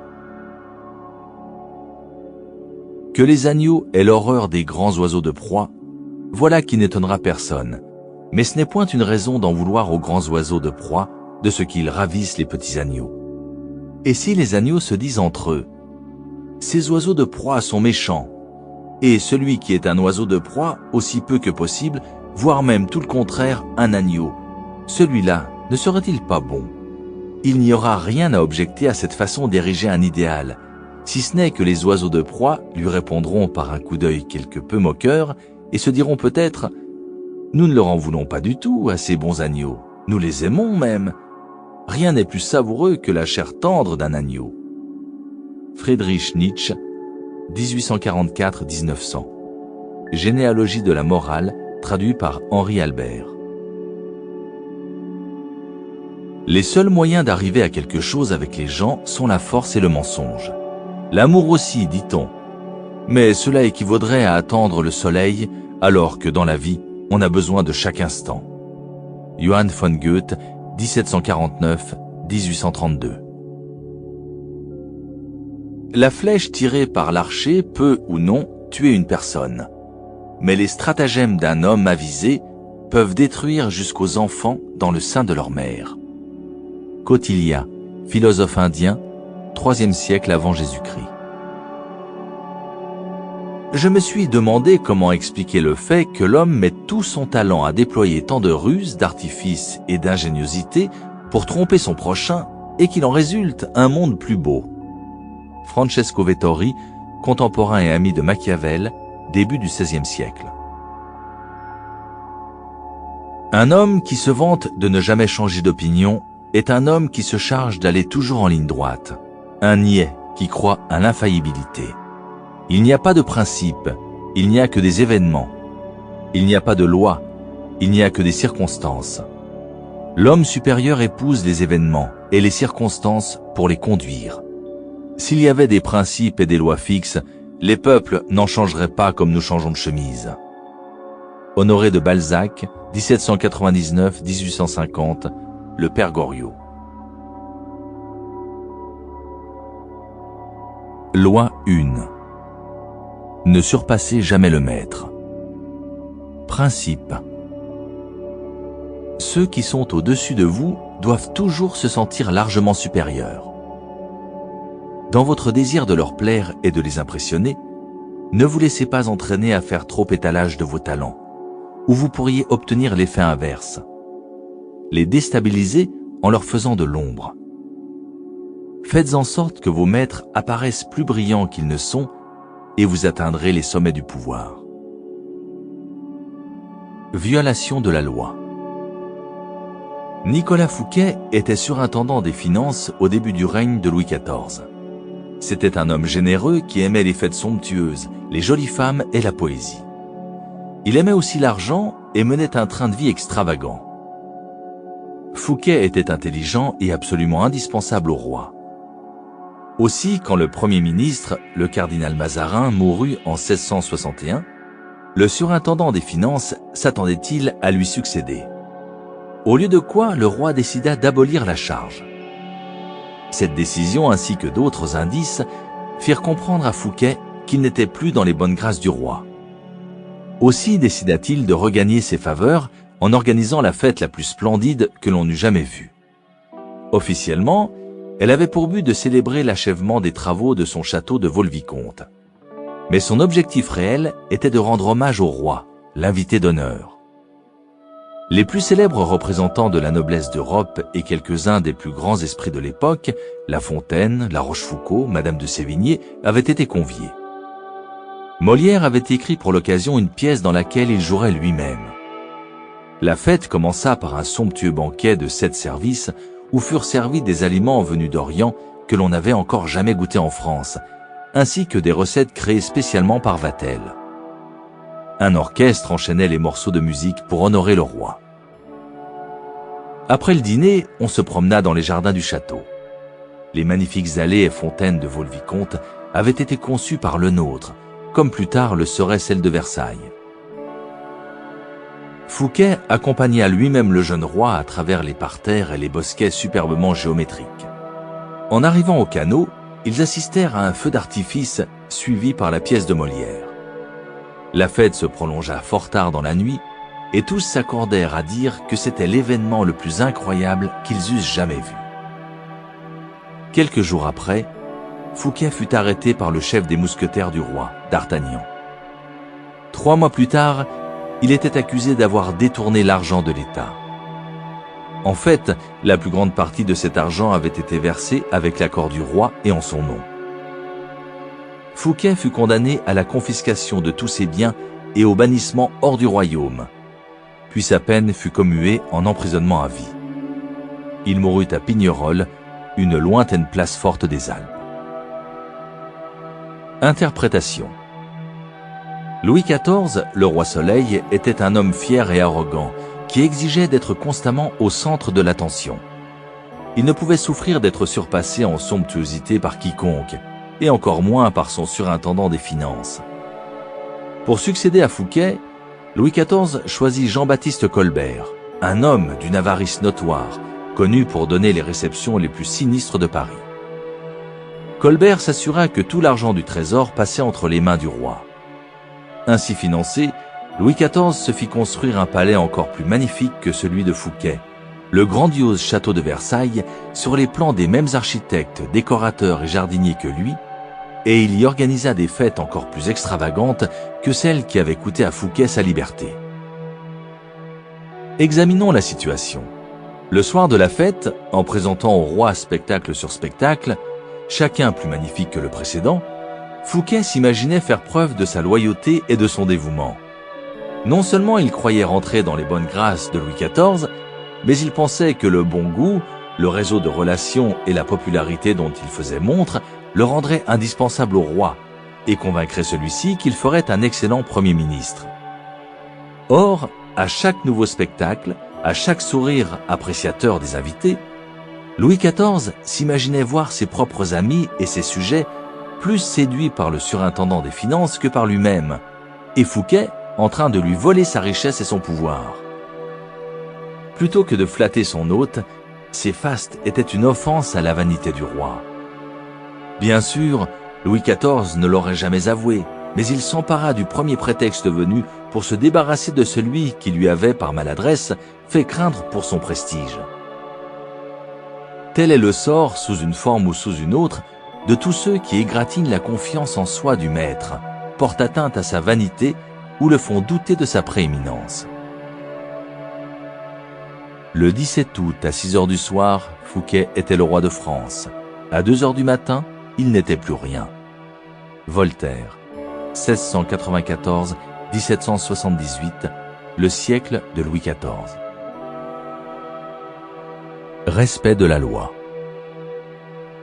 Que les agneaux aient l'horreur des grands oiseaux de proie, voilà qui n'étonnera personne. Mais ce n'est point une raison d'en vouloir aux grands oiseaux de proie, de ce qu'ils ravissent les petits agneaux. Et si les agneaux se disent entre eux, ces oiseaux de proie sont méchants, et celui qui est un oiseau de proie, aussi peu que possible, voire même tout le contraire, un agneau, celui-là ne serait-il pas bon? Il n'y aura rien à objecter à cette façon d'ériger un idéal, si ce n'est que les oiseaux de proie lui répondront par un coup d'œil quelque peu moqueur et se diront peut-être « Nous ne leur en voulons pas du tout à ces bons agneaux, nous les aimons même. Rien n'est plus savoureux que la chair tendre d'un agneau. » Friedrich Nietzsche, 1844-1900. Généalogie de la morale, traduit par Henri Albert. Les seuls moyens d'arriver à quelque chose avec les gens sont la force et le mensonge. L'amour aussi, dit-on. Mais cela équivaudrait à attendre le soleil, alors que dans la vie, on a besoin de chaque instant. Johann von Goethe, 1749-1832. La flèche tirée par l'archer peut ou non tuer une personne. Mais les stratagèmes d'un homme avisé peuvent détruire jusqu'aux enfants dans le sein de leur mère. Kautilya, philosophe indien, IIIe siècle avant Jésus-Christ. Je me suis demandé comment expliquer le fait que l'homme met tout son talent à déployer tant de ruses, d'artifices et d'ingéniosité pour tromper son prochain et qu'il en résulte un monde plus beau. Francesco Vettori, contemporain et ami de Machiavel, début du XVIe siècle. Un homme qui se vante de ne jamais changer d'opinion est un homme qui se charge d'aller toujours en ligne droite, un niais qui croit à l'infaillibilité. Il n'y a pas de principe, il n'y a que des événements. Il n'y a pas de loi, il n'y a que des circonstances. L'homme supérieur épouse les événements et les circonstances pour les conduire. S'il y avait des principes et des lois fixes, les peuples n'en changeraient pas comme nous changeons de chemise. Honoré de Balzac, 1799-1850, le père Goriot. Loi 1. Ne surpassez jamais le maître. Principe. Ceux qui sont au-dessus de vous doivent toujours se sentir largement supérieurs. Dans votre désir de leur plaire et de les impressionner, ne vous laissez pas entraîner à faire trop étalage de vos talents, ou vous pourriez obtenir l'effet inverse. Les déstabiliser en leur faisant de l'ombre. Faites en sorte que vos maîtres apparaissent plus brillants qu'ils ne sont et vous atteindrez les sommets du pouvoir. Violation de la loi. Nicolas Fouquet était surintendant des finances au début du règne de Louis XIV. C'était un homme généreux qui aimait les fêtes somptueuses, les jolies femmes et la poésie. Il aimait aussi l'argent et menait un train de vie extravagant. Fouquet était intelligent et absolument indispensable au roi. Aussi, quand le Premier ministre, le cardinal Mazarin, mourut en 1661, le surintendant des finances s'attendait-il à lui succéder? Au lieu de quoi, le roi décida d'abolir la charge. Cette décision ainsi que d'autres indices firent comprendre à Fouquet qu'il n'était plus dans les bonnes grâces du roi. Aussi décida-t-il de regagner ses faveurs en organisant la fête la plus splendide que l'on eût jamais vue. Officiellement, elle avait pour but de célébrer l'achèvement des travaux de son château de Vaux-le-Vicomte. Mais son objectif réel était de rendre hommage au roi, l'invité d'honneur. Les plus célèbres représentants de la noblesse d'Europe et quelques-uns des plus grands esprits de l'époque, La Fontaine, La Rochefoucauld, Madame de Sévigné, avaient été conviés. Molière avait écrit pour l'occasion une pièce dans laquelle il jouerait lui-même. La fête commença par un somptueux banquet de 7 services où furent servis des aliments venus d'Orient que l'on n'avait encore jamais goûtés en France, ainsi que des recettes créées spécialement par Vatel. Un orchestre enchaînait les morceaux de musique pour honorer le roi. Après le dîner, on se promena dans les jardins du château. Les magnifiques allées et fontaines de Vaux-le-Vicomte avaient été conçues par le nôtre, comme plus tard le serait celle de Versailles. Fouquet accompagna lui-même le jeune roi à travers les parterres et les bosquets superbement géométriques. En arrivant au canot, ils assistèrent à un feu d'artifice suivi par la pièce de Molière. La fête se prolongea fort tard dans la nuit et tous s'accordèrent à dire que c'était l'événement le plus incroyable qu'ils eussent jamais vu. Quelques jours après, Fouquet fut arrêté par le chef des mousquetaires du roi, D'Artagnan. 3 mois plus tard, il était accusé d'avoir détourné l'argent de l'État. En fait, la plus grande partie de cet argent avait été versée avec l'accord du roi et en son nom. Fouquet fut condamné à la confiscation de tous ses biens et au bannissement hors du royaume, puis sa peine fut commuée en emprisonnement à vie. Il mourut à Pignerol, une lointaine place forte des Alpes. Interprétation. Louis XIV, le roi Soleil, était un homme fier et arrogant, qui exigeait d'être constamment au centre de l'attention. Il ne pouvait souffrir d'être surpassé en somptuosité par quiconque, et encore moins par son surintendant des finances. Pour succéder à Fouquet, Louis XIV choisit Jean-Baptiste Colbert, un homme d'une avarice notoire, connu pour donner les réceptions les plus sinistres de Paris. Colbert s'assura que tout l'argent du trésor passait entre les mains du roi. Ainsi financé, Louis XIV se fit construire un palais encore plus magnifique que celui de Fouquet, le grandiose château de Versailles, sur les plans des mêmes architectes, décorateurs et jardiniers que lui, et il y organisa des fêtes encore plus extravagantes que celles qui avaient coûté à Fouquet sa liberté. Examinons la situation. Le soir de la fête, en présentant au roi spectacle sur spectacle, chacun plus magnifique que le précédent, Fouquet s'imaginait faire preuve de sa loyauté et de son dévouement. Non seulement il croyait rentrer dans les bonnes grâces de Louis XIV, mais il pensait que le bon goût, le réseau de relations et la popularité dont il faisait montre le rendraient indispensable au roi et convaincrait celui-ci qu'il ferait un excellent Premier ministre. Or, à chaque nouveau spectacle, à chaque sourire appréciateur des invités, Louis XIV s'imaginait voir ses propres amis et ses sujets plus séduits par le surintendant des finances que par lui-même, et Fouquet en train de lui voler sa richesse et son pouvoir. Plutôt que de flatter son hôte, ces fastes étaient une offense à la vanité du roi. Bien sûr, Louis XIV ne l'aurait jamais avoué, mais il s'empara du premier prétexte venu pour se débarrasser de celui qui lui avait, par maladresse, fait craindre pour son prestige. Tel est le sort, sous une forme ou sous une autre, de tous ceux qui égratignent la confiance en soi du maître, portent atteinte à sa vanité ou le font douter de sa prééminence. Le 17 août, à 6 heures du soir, Fouquet était le roi de France. À 2 heures du matin, il n'était plus rien. Voltaire, 1694-1778, le siècle de Louis XIV. Respect de la loi.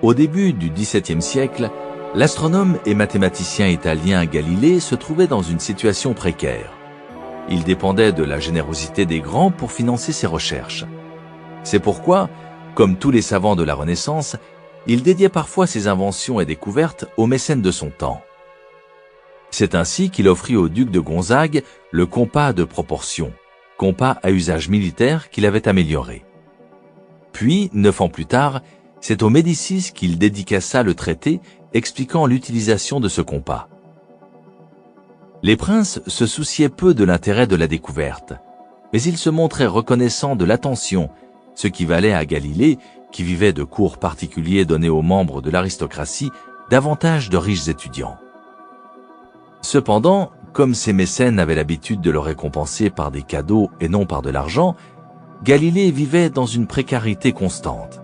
Au début du XVIIe siècle, l'astronome et mathématicien italien Galilée se trouvait dans une situation précaire. Il dépendait de la générosité des grands pour financer ses recherches. C'est pourquoi, comme tous les savants de la Renaissance, il dédiait parfois ses inventions et découvertes aux mécènes de son temps. C'est ainsi qu'il offrit au duc de Gonzague le compas de proportion, compas à usage militaire qu'il avait amélioré. Puis, 9 ans plus tard, c'est aux Médicis qu'il dédicaça le traité expliquant l'utilisation de ce compas. Les princes se souciaient peu de l'intérêt de la découverte, mais ils se montraient reconnaissants de l'attention, ce qui valait à Galilée, qui vivait de cours particuliers donnés aux membres de l'aristocratie, davantage de riches étudiants. Cependant, comme ces mécènes avaient l'habitude de le récompenser par des cadeaux et non par de l'argent, Galilée vivait dans une précarité constante.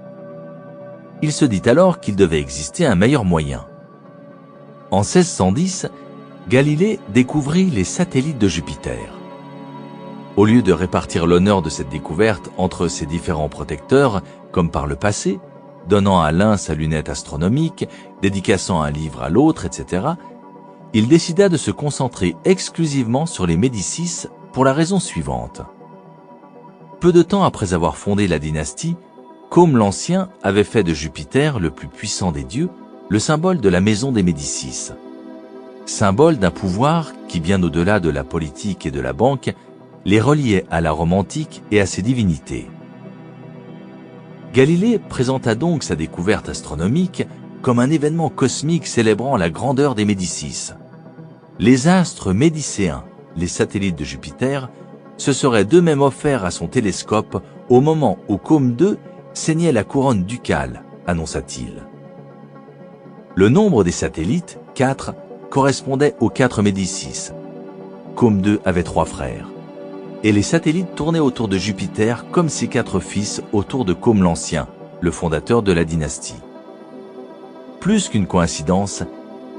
Il se dit alors qu'il devait exister un meilleur moyen. En 1610, Galilée découvrit les satellites de Jupiter. Au lieu de répartir l'honneur de cette découverte entre ses différents protecteurs, comme par le passé, donnant à l'un sa lunette astronomique, dédicaçant un livre à l'autre, etc., il décida de se concentrer exclusivement sur les Médicis pour la raison suivante. Peu de temps après avoir fondé la dynastie, Côme l'Ancien avait fait de Jupiter, le plus puissant des dieux, le symbole de la maison des Médicis. Symbole d'un pouvoir qui, bien au-delà de la politique et de la banque, les reliait à la Rome antique et à ses divinités. Galilée présenta donc sa découverte astronomique comme un événement cosmique célébrant la grandeur des Médicis. Les astres médicéens, les satellites de Jupiter, se seraient d'eux-mêmes offerts à son télescope au moment où Côme II ceignait la couronne ducale, annonça-t-il. Le nombre des satellites, 4, correspondait aux 4 Médicis. Côme II avait 3 frères. Et les satellites tournaient autour de Jupiter comme ses 4 fils autour de Côme l'Ancien, le fondateur de la dynastie. Plus qu'une coïncidence,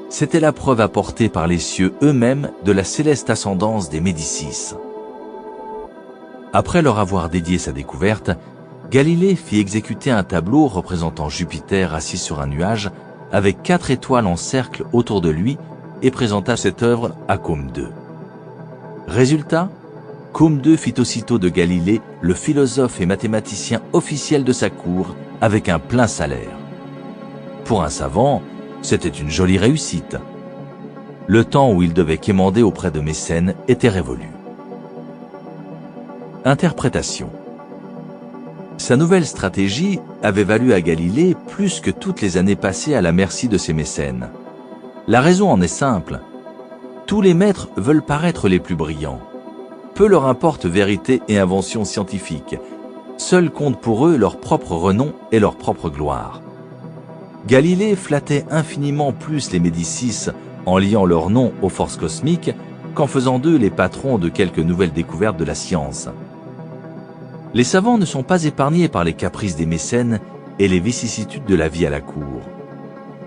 c'était la preuve apportée par les cieux eux-mêmes de la céleste ascendance des Médicis. Après leur avoir dédié sa découverte, Galilée fit exécuter un tableau représentant Jupiter assis sur un nuage avec 4 étoiles en cercle autour de lui et présenta cette œuvre à Côme II. Résultat, Côme II fit aussitôt de Galilée le philosophe et mathématicien officiel de sa cour avec un plein salaire. Pour un savant, c'était une jolie réussite. Le temps où il devait quémander auprès de mécènes était révolu. Interprétation. Sa nouvelle stratégie avait valu à Galilée plus que toutes les années passées à la merci de ses mécènes. La raison en est simple. Tous les maîtres veulent paraître les plus brillants. Peu leur importe vérité et invention scientifique. Seul compte pour eux leur propre renom et leur propre gloire. Galilée flattait infiniment plus les Médicis en liant leur nom aux forces cosmiques qu'en faisant d'eux les patrons de quelques nouvelles découvertes de la science. Les savants ne sont pas épargnés par les caprices des mécènes et les vicissitudes de la vie à la cour.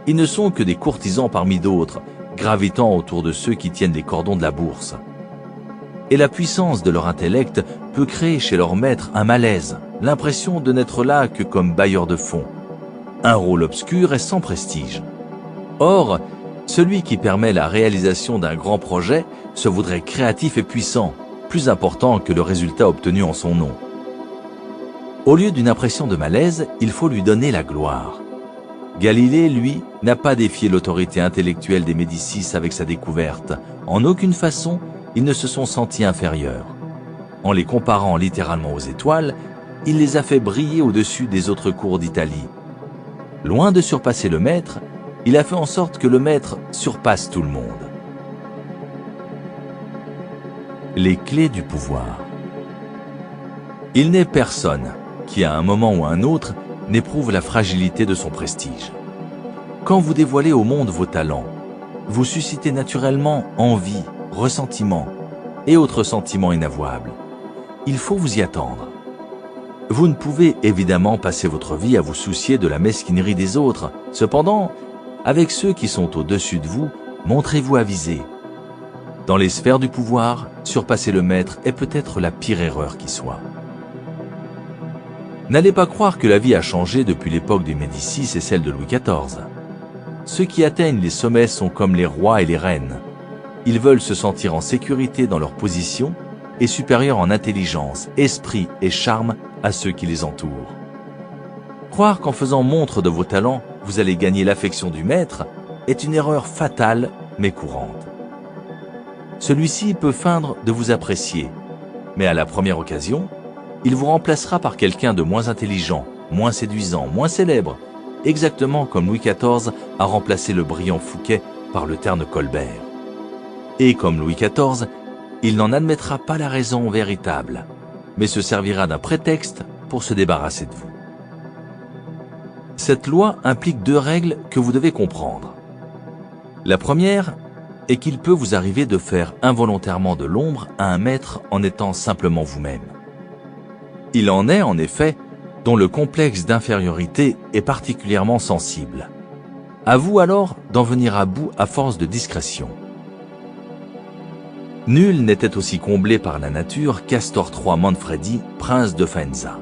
Ils ne sont que des courtisans parmi d'autres, gravitant autour de ceux qui tiennent les cordons de la bourse. Et la puissance de leur intellect peut créer chez leur maître un malaise, l'impression de n'être là que comme bailleur de fonds. Un rôle obscur et sans prestige. Or, celui qui permet la réalisation d'un grand projet se voudrait créatif et puissant, plus important que le résultat obtenu en son nom. Au lieu d'une impression de malaise, il faut lui donner la gloire. Galilée, lui, n'a pas défié l'autorité intellectuelle des Médicis avec sa découverte. En aucune façon, ils ne se sont sentis inférieurs. En les comparant littéralement aux étoiles, il les a fait briller au-dessus des autres cours d'Italie. Loin de surpasser le maître, il a fait en sorte que le maître surpasse tout le monde. Les clés du pouvoir. Il n'est personne qui, à un moment ou à un autre, n'éprouve la fragilité de son prestige. Quand vous dévoilez au monde vos talents, vous suscitez naturellement envie, ressentiment et autres sentiments inavouables. Il faut vous y attendre. Vous ne pouvez évidemment passer votre vie à vous soucier de la mesquinerie des autres. Cependant, avec ceux qui sont au-dessus de vous, montrez-vous avisé. Dans les sphères du pouvoir, surpasser le maître est peut-être la pire erreur qui soit. N'allez pas croire que la vie a changé depuis l'époque des Médicis et celle de Louis XIV. Ceux qui atteignent les sommets sont comme les rois et les reines. Ils veulent se sentir en sécurité dans leur position et supérieurs en intelligence, esprit et charme à ceux qui les entourent. Croire qu'en faisant montre de vos talents, vous allez gagner l'affection du maître est une erreur fatale mais courante. Celui-ci peut feindre de vous apprécier, mais à la première occasion, il vous remplacera par quelqu'un de moins intelligent, moins séduisant, moins célèbre, exactement comme Louis XIV a remplacé le brillant Fouquet par le terne Colbert. Et comme Louis XIV, il n'en admettra pas la raison véritable, mais se servira d'un prétexte pour se débarrasser de vous. Cette loi implique 2 règles que vous devez comprendre. La première est qu'il peut vous arriver de faire involontairement de l'ombre à un maître en étant simplement vous-même. Il en est, en effet, dont le complexe d'infériorité est particulièrement sensible. À vous alors d'en venir à bout à force de discrétion. Nul n'était aussi comblé par la nature qu'Astor III Manfredi, prince de Faenza.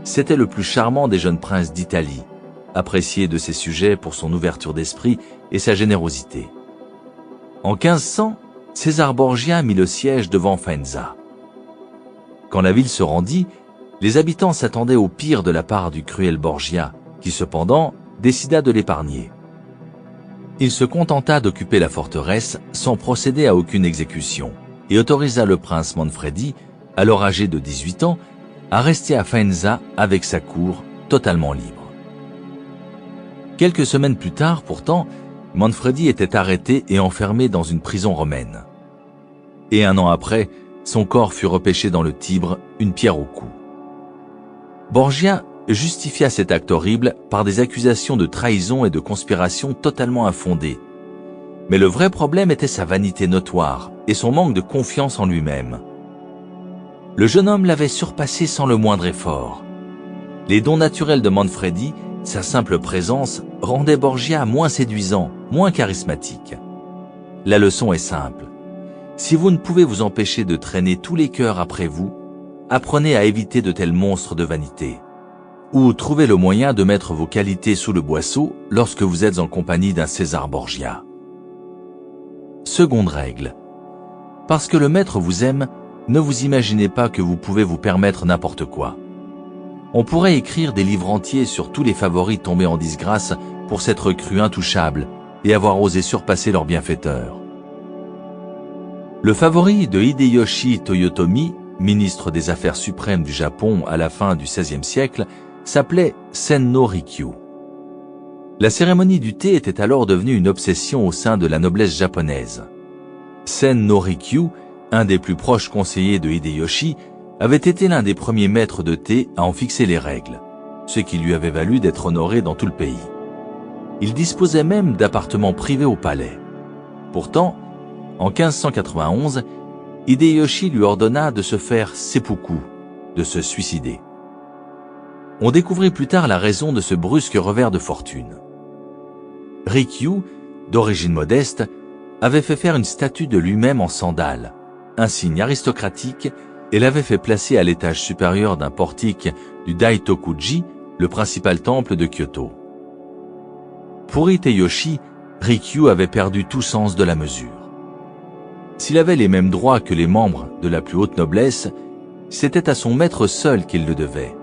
C'était le plus charmant des jeunes princes d'Italie, apprécié de ses sujets pour son ouverture d'esprit et sa générosité. En 1500, César Borgia mit le siège devant Faenza. Quand la ville se rendit, les habitants s'attendaient au pire de la part du cruel Borgia, qui cependant décida de l'épargner. Il se contenta d'occuper la forteresse sans procéder à aucune exécution et autorisa le prince Manfredi, alors âgé de 18 ans, à rester à Faenza avec sa cour totalement libre. Quelques semaines plus tard, pourtant, Manfredi était arrêté et enfermé dans une prison romaine. Et 1 an après, son corps fut repêché dans le Tibre, une pierre au cou. Borgia justifia cet acte horrible par des accusations de trahison et de conspiration totalement infondées. Mais le vrai problème était sa vanité notoire et son manque de confiance en lui-même. Le jeune homme l'avait surpassé sans le moindre effort. Les dons naturels de Manfredi, sa simple présence, rendaient Borgia moins séduisant, moins charismatique. La leçon est simple. Si vous ne pouvez vous empêcher de traîner tous les cœurs après vous, apprenez à éviter de tels monstres de vanité. Ou trouvez le moyen de mettre vos qualités sous le boisseau lorsque vous êtes en compagnie d'un César Borgia. Seconde règle. Parce que le maître vous aime, ne vous imaginez pas que vous pouvez vous permettre n'importe quoi. On pourrait écrire des livres entiers sur tous les favoris tombés en disgrâce pour s'être crus intouchables et avoir osé surpasser leur bienfaiteur. Le favori de Hideyoshi Toyotomi, ministre des Affaires suprêmes du Japon à la fin du XVIe siècle, s'appelait Sen-no Rikyu. La cérémonie du thé était alors devenue une obsession au sein de la noblesse japonaise. Sen-no Rikyu, un des plus proches conseillers de Hideyoshi, avait été l'un des premiers maîtres de thé à en fixer les règles, ce qui lui avait valu d'être honoré dans tout le pays. Il disposait même d'appartements privés au palais. Pourtant, en 1591, Hideyoshi lui ordonna de se faire seppuku, de se suicider. On découvrit plus tard la raison de ce brusque revers de fortune. Rikyu, d'origine modeste, avait fait faire une statue de lui-même en sandales, un signe aristocratique, et l'avait fait placer à l'étage supérieur d'un portique du Daitokuji, le principal temple de Kyoto. Pour Hideyoshi, Rikyu avait perdu tout sens de la mesure. S'il avait les mêmes droits que les membres de la plus haute noblesse, c'était à son maître seul qu'il le devait.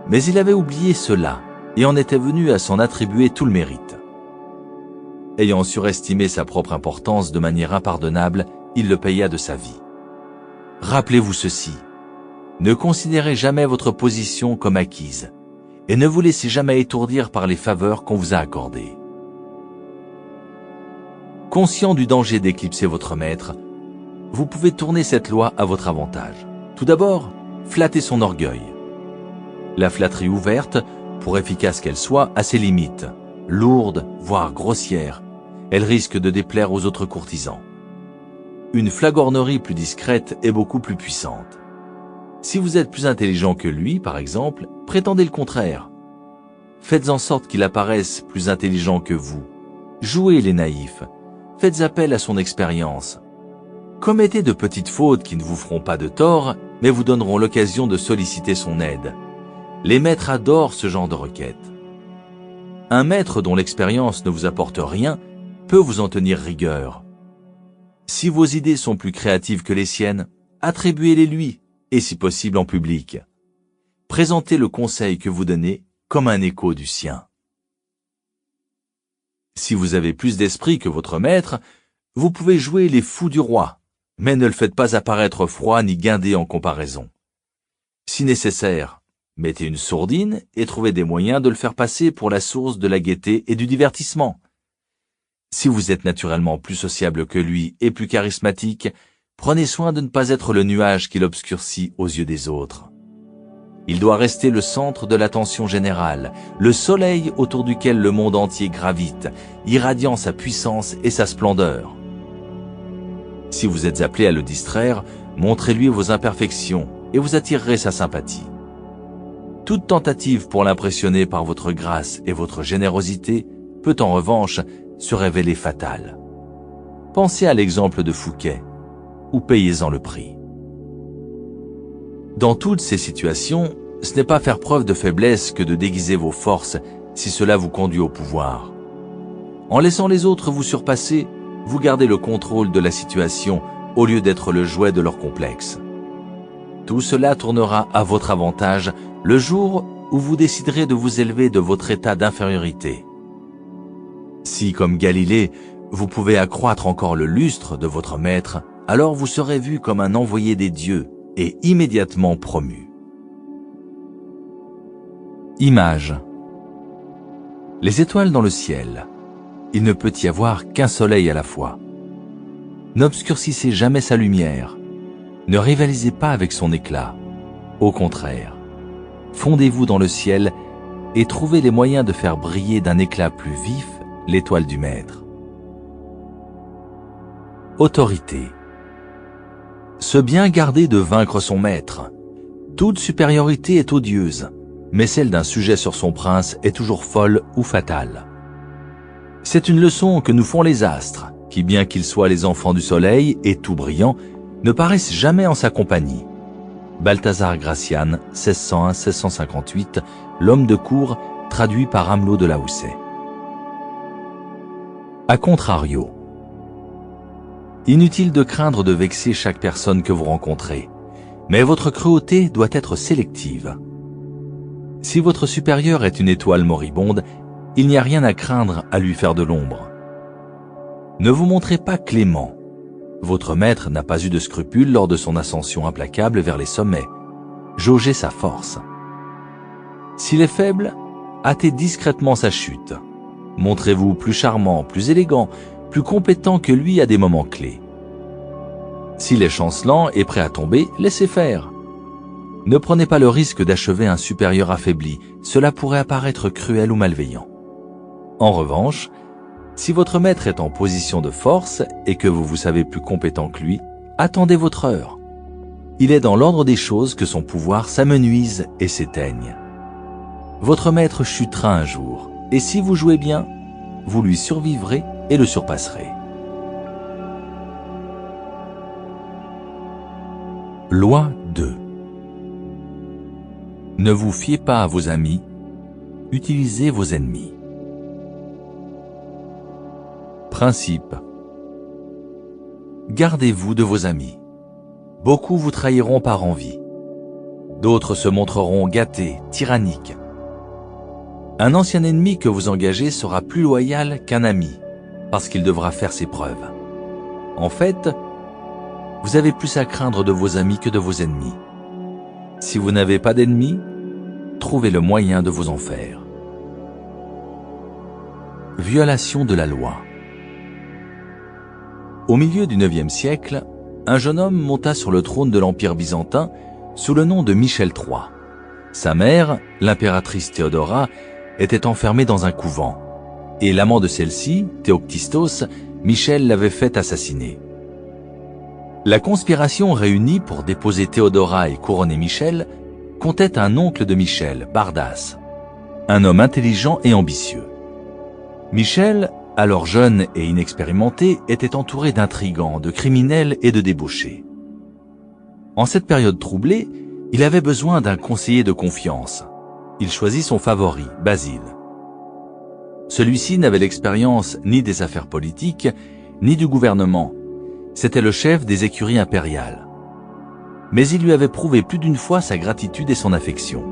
Mais il avait oublié cela et en était venu à s'en attribuer tout le mérite. Ayant surestimé sa propre importance de manière impardonnable, il le paya de sa vie. Rappelez-vous ceci, ne considérez jamais votre position comme acquise et ne vous laissez jamais étourdir par les faveurs qu'on vous a accordées. Conscient du danger d'éclipser votre maître, Vous pouvez tourner cette loi à votre avantage. Tout d'abord, flattez son orgueil. La flatterie ouverte, pour efficace qu'elle soit, a ses limites. Lourde, voire grossière, elle risque de déplaire aux autres courtisans. Une flagornerie plus discrète est beaucoup plus puissante. Si vous êtes plus intelligent que lui, par exemple, prétendez le contraire. Faites en sorte qu'il apparaisse plus intelligent que vous. Jouez les naïfs. Faites appel à son expérience. Commettez de petites fautes qui ne vous feront pas de tort, mais vous donneront l'occasion de solliciter son aide. Les maîtres adorent ce genre de requête. Un maître dont l'expérience ne vous apporte rien peut vous en tenir rigueur. Si vos idées sont plus créatives que les siennes, attribuez-les lui, et si possible en public. Présentez le conseil que vous donnez comme un écho du sien. Si vous avez plus d'esprit que votre maître, vous pouvez jouer les fous du roi, mais ne le faites pas apparaître froid ni guindé en comparaison. Si nécessaire, mettez une sourdine et trouvez des moyens de le faire passer pour la source de la gaieté et du divertissement. Si vous êtes naturellement plus sociable que lui et plus charismatique, prenez soin de ne pas être le nuage qui l'obscurcit aux yeux des autres. Il doit rester le centre de l'attention générale, le soleil autour duquel le monde entier gravite, irradiant sa puissance et sa splendeur. Si vous êtes appelé à le distraire, montrez-lui vos imperfections et vous attirerez sa sympathie. Toute tentative pour l'impressionner par votre grâce et votre générosité peut en revanche se révéler fatale. Pensez à l'exemple de Fouquet, ou payez-en le prix. Dans toutes ces situations, ce n'est pas faire preuve de faiblesse que de déguiser vos forces si cela vous conduit au pouvoir. En laissant les autres vous surpasser, vous gardez le contrôle de la situation au lieu d'être le jouet de leur complexe. Tout cela tournera à votre avantage le jour où vous déciderez de vous élever de votre état d'infériorité. Si, comme Galilée, vous pouvez accroître encore le lustre de votre maître, alors vous serez vu comme un envoyé des dieux et immédiatement promu. Image. Les étoiles dans le ciel. Il ne peut y avoir qu'un soleil à la fois. N'obscurcissez jamais sa lumière. Ne rivalisez pas avec son éclat. Au contraire, fondez-vous dans le ciel et trouvez les moyens de faire briller d'un éclat plus vif l'étoile du maître. Autorité. Se bien garder de vaincre son maître. Toute supériorité est odieuse, mais celle d'un sujet sur son prince est toujours folle ou fatale. C'est une leçon que nous font les astres, qui bien qu'ils soient les enfants du soleil et tout brillants, ne paraissent jamais en sa compagnie. Balthazar Gracian, 1601-1658, l'homme de cour, traduit par Amelot de la Houssaye. A contrario, inutile de craindre de vexer chaque personne que vous rencontrez, mais votre cruauté doit être sélective. Si votre supérieur est une étoile moribonde, il n'y a rien à craindre à lui faire de l'ombre. Ne vous montrez pas clément. Votre maître n'a pas eu de scrupules lors de son ascension implacable vers les sommets. Jaugez sa force. S'il est faible, hâtez discrètement sa chute. Montrez-vous plus charmant, plus élégant, plus compétent que lui à des moments clés. S'il est chancelant et prêt à tomber, laissez faire. Ne prenez pas le risque d'achever un supérieur affaibli, cela pourrait apparaître cruel ou malveillant. En revanche, si votre maître est en position de force et que vous vous savez plus compétent que lui, attendez votre heure. Il est dans l'ordre des choses que son pouvoir s'amenuise et s'éteigne. Votre maître chutera un jour, et si vous jouez bien, vous lui survivrez et le surpasserez. Loi 2. Ne vous fiez pas à vos amis, utilisez vos ennemis. Principe. Gardez-vous de vos amis. Beaucoup vous trahiront par envie. D'autres se montreront gâtés, tyranniques. Un ancien ennemi que vous engagez sera plus loyal qu'un ami, parce qu'il devra faire ses preuves. En fait, vous avez plus à craindre de vos amis que de vos ennemis. Si vous n'avez pas d'ennemis, trouvez le moyen de vous en faire. Violation de la loi. Au milieu du IXe siècle, un jeune homme monta sur le trône de l'Empire byzantin sous le nom de Michel III. Sa mère, l'impératrice Théodora, était enfermée dans un couvent, et l'amant de celle-ci, Théoctistos, Michel l'avait fait assassiner. La conspiration réunie pour déposer Théodora et couronner Michel comptait un oncle de Michel, Bardas, un homme intelligent et ambitieux. Michel, alors jeune et inexpérimenté, était entouré d'intrigants, de criminels et de débauchés. En cette période troublée, il avait besoin d'un conseiller de confiance. Il choisit son favori, Basile. Celui-ci n'avait l'expérience ni des affaires politiques, ni du gouvernement. C'était le chef des écuries impériales. Mais il lui avait prouvé plus d'une fois sa gratitude et son affection.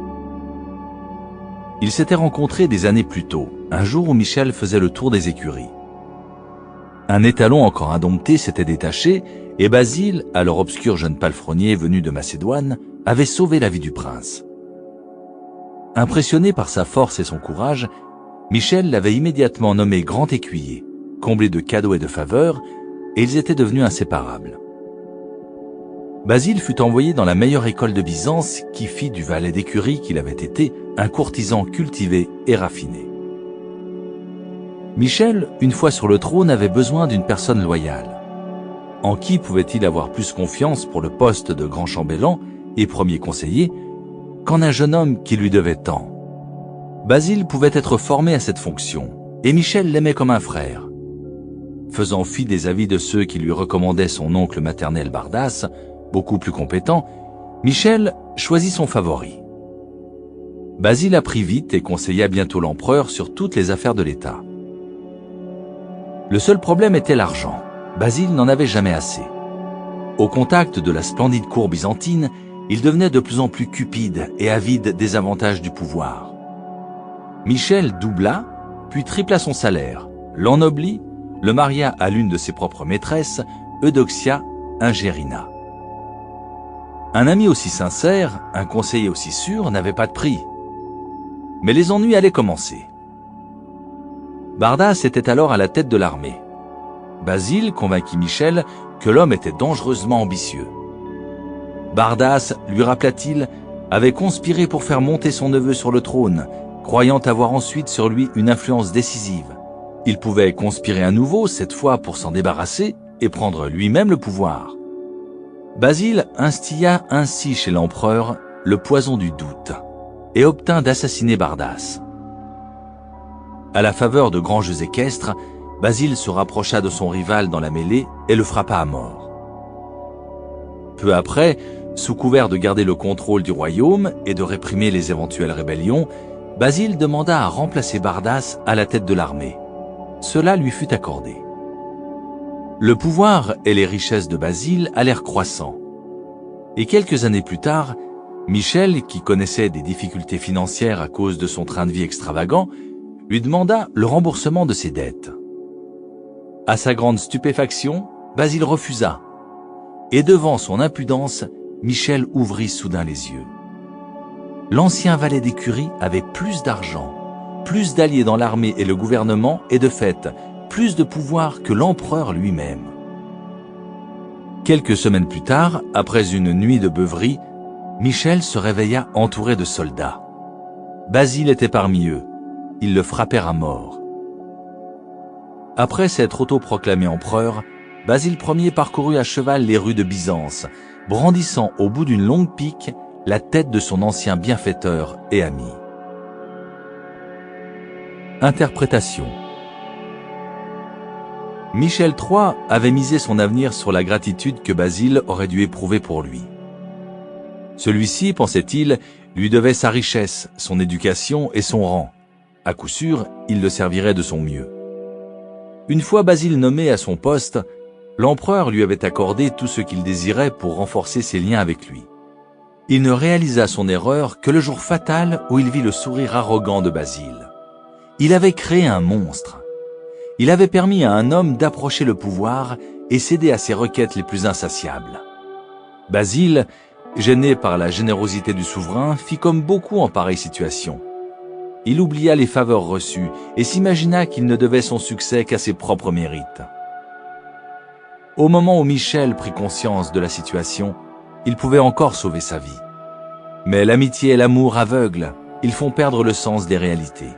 Ils s'étaient rencontrés des années plus tôt, un jour où Michel faisait le tour des écuries. Un étalon encore indompté s'était détaché, et Basile, alors obscur jeune palefrenier venu de Macédoine, avait sauvé la vie du prince. Impressionné par sa force et son courage, Michel l'avait immédiatement nommé grand écuyer, comblé de cadeaux et de faveurs, et ils étaient devenus inséparables. Basile fut envoyé dans la meilleure école de Byzance qui fit du valet d'écurie qu'il avait été un courtisan cultivé et raffiné. Michel, une fois sur le trône, avait besoin d'une personne loyale. En qui pouvait-il avoir plus confiance pour le poste de grand chambellan et premier conseiller qu'en un jeune homme qui lui devait tant? Basile pouvait être formé à cette fonction, et Michel l'aimait comme un frère. Faisant fi des avis de ceux qui lui recommandaient son oncle maternel Bardas, beaucoup plus compétent, Michel choisit son favori. Basile apprit vite et conseilla bientôt l'empereur sur toutes les affaires de l'État. Le seul problème était l'argent. Basile n'en avait jamais assez. Au contact de la splendide cour byzantine, il devenait de plus en plus cupide et avide des avantages du pouvoir. Michel doubla, puis tripla son salaire, l'ennoblit, le maria à l'une de ses propres maîtresses, Eudoxia Ingérina. Un ami aussi sincère, un conseiller aussi sûr n'avait pas de prix. Mais les ennuis allaient commencer. Bardas était alors à la tête de l'armée. Basile convainquit Michel que l'homme était dangereusement ambitieux. Bardas, lui rappela-t-il, avait conspiré pour faire monter son neveu sur le trône, croyant avoir ensuite sur lui une influence décisive. Il pouvait conspirer à nouveau, cette fois pour s'en débarrasser et prendre lui-même le pouvoir. Basile instilla ainsi chez l'empereur le poison du doute et obtint d'assassiner Bardas. À la faveur de grands jeux équestres, Basile se rapprocha de son rival dans la mêlée et le frappa à mort. Peu après, sous couvert de garder le contrôle du royaume et de réprimer les éventuelles rébellions, Basile demanda à remplacer Bardas à la tête de l'armée. Cela lui fut accordé. Le pouvoir et les richesses de Basile allèrent croissant. Et quelques années plus tard, Michel, qui connaissait des difficultés financières à cause de son train de vie extravagant, lui demanda le remboursement de ses dettes. À sa grande stupéfaction, Basile refusa. Et devant son impudence, Michel ouvrit soudain les yeux. L'ancien valet d'écurie avait plus d'argent, plus d'alliés dans l'armée et le gouvernement, et de fait, plus de pouvoir que l'empereur lui-même. Quelques semaines plus tard, après une nuit de beuverie, Michel se réveilla entouré de soldats. Basile était parmi eux. Ils le frappèrent à mort. Après s'être autoproclamé empereur, Basile Ier parcourut à cheval les rues de Byzance, brandissant au bout d'une longue pique la tête de son ancien bienfaiteur et ami. Interprétation. Michel III avait misé son avenir sur la gratitude que Basile aurait dû éprouver pour lui. Celui-ci, pensait-il, lui devait sa richesse, son éducation et son rang. À coup sûr, il le servirait de son mieux. Une fois Basile nommé à son poste, l'empereur lui avait accordé tout ce qu'il désirait pour renforcer ses liens avec lui. Il ne réalisa son erreur que le jour fatal où il vit le sourire arrogant de Basile. Il avait créé un monstre. Il avait permis à un homme d'approcher le pouvoir et céder à ses requêtes les plus insatiables. Basile, gêné par la générosité du souverain, fit comme beaucoup en pareille situation. Il oublia les faveurs reçues et s'imagina qu'il ne devait son succès qu'à ses propres mérites. Au moment où Michel prit conscience de la situation, il pouvait encore sauver sa vie. Mais l'amitié et l'amour aveuglent, ils font perdre le sens des réalités.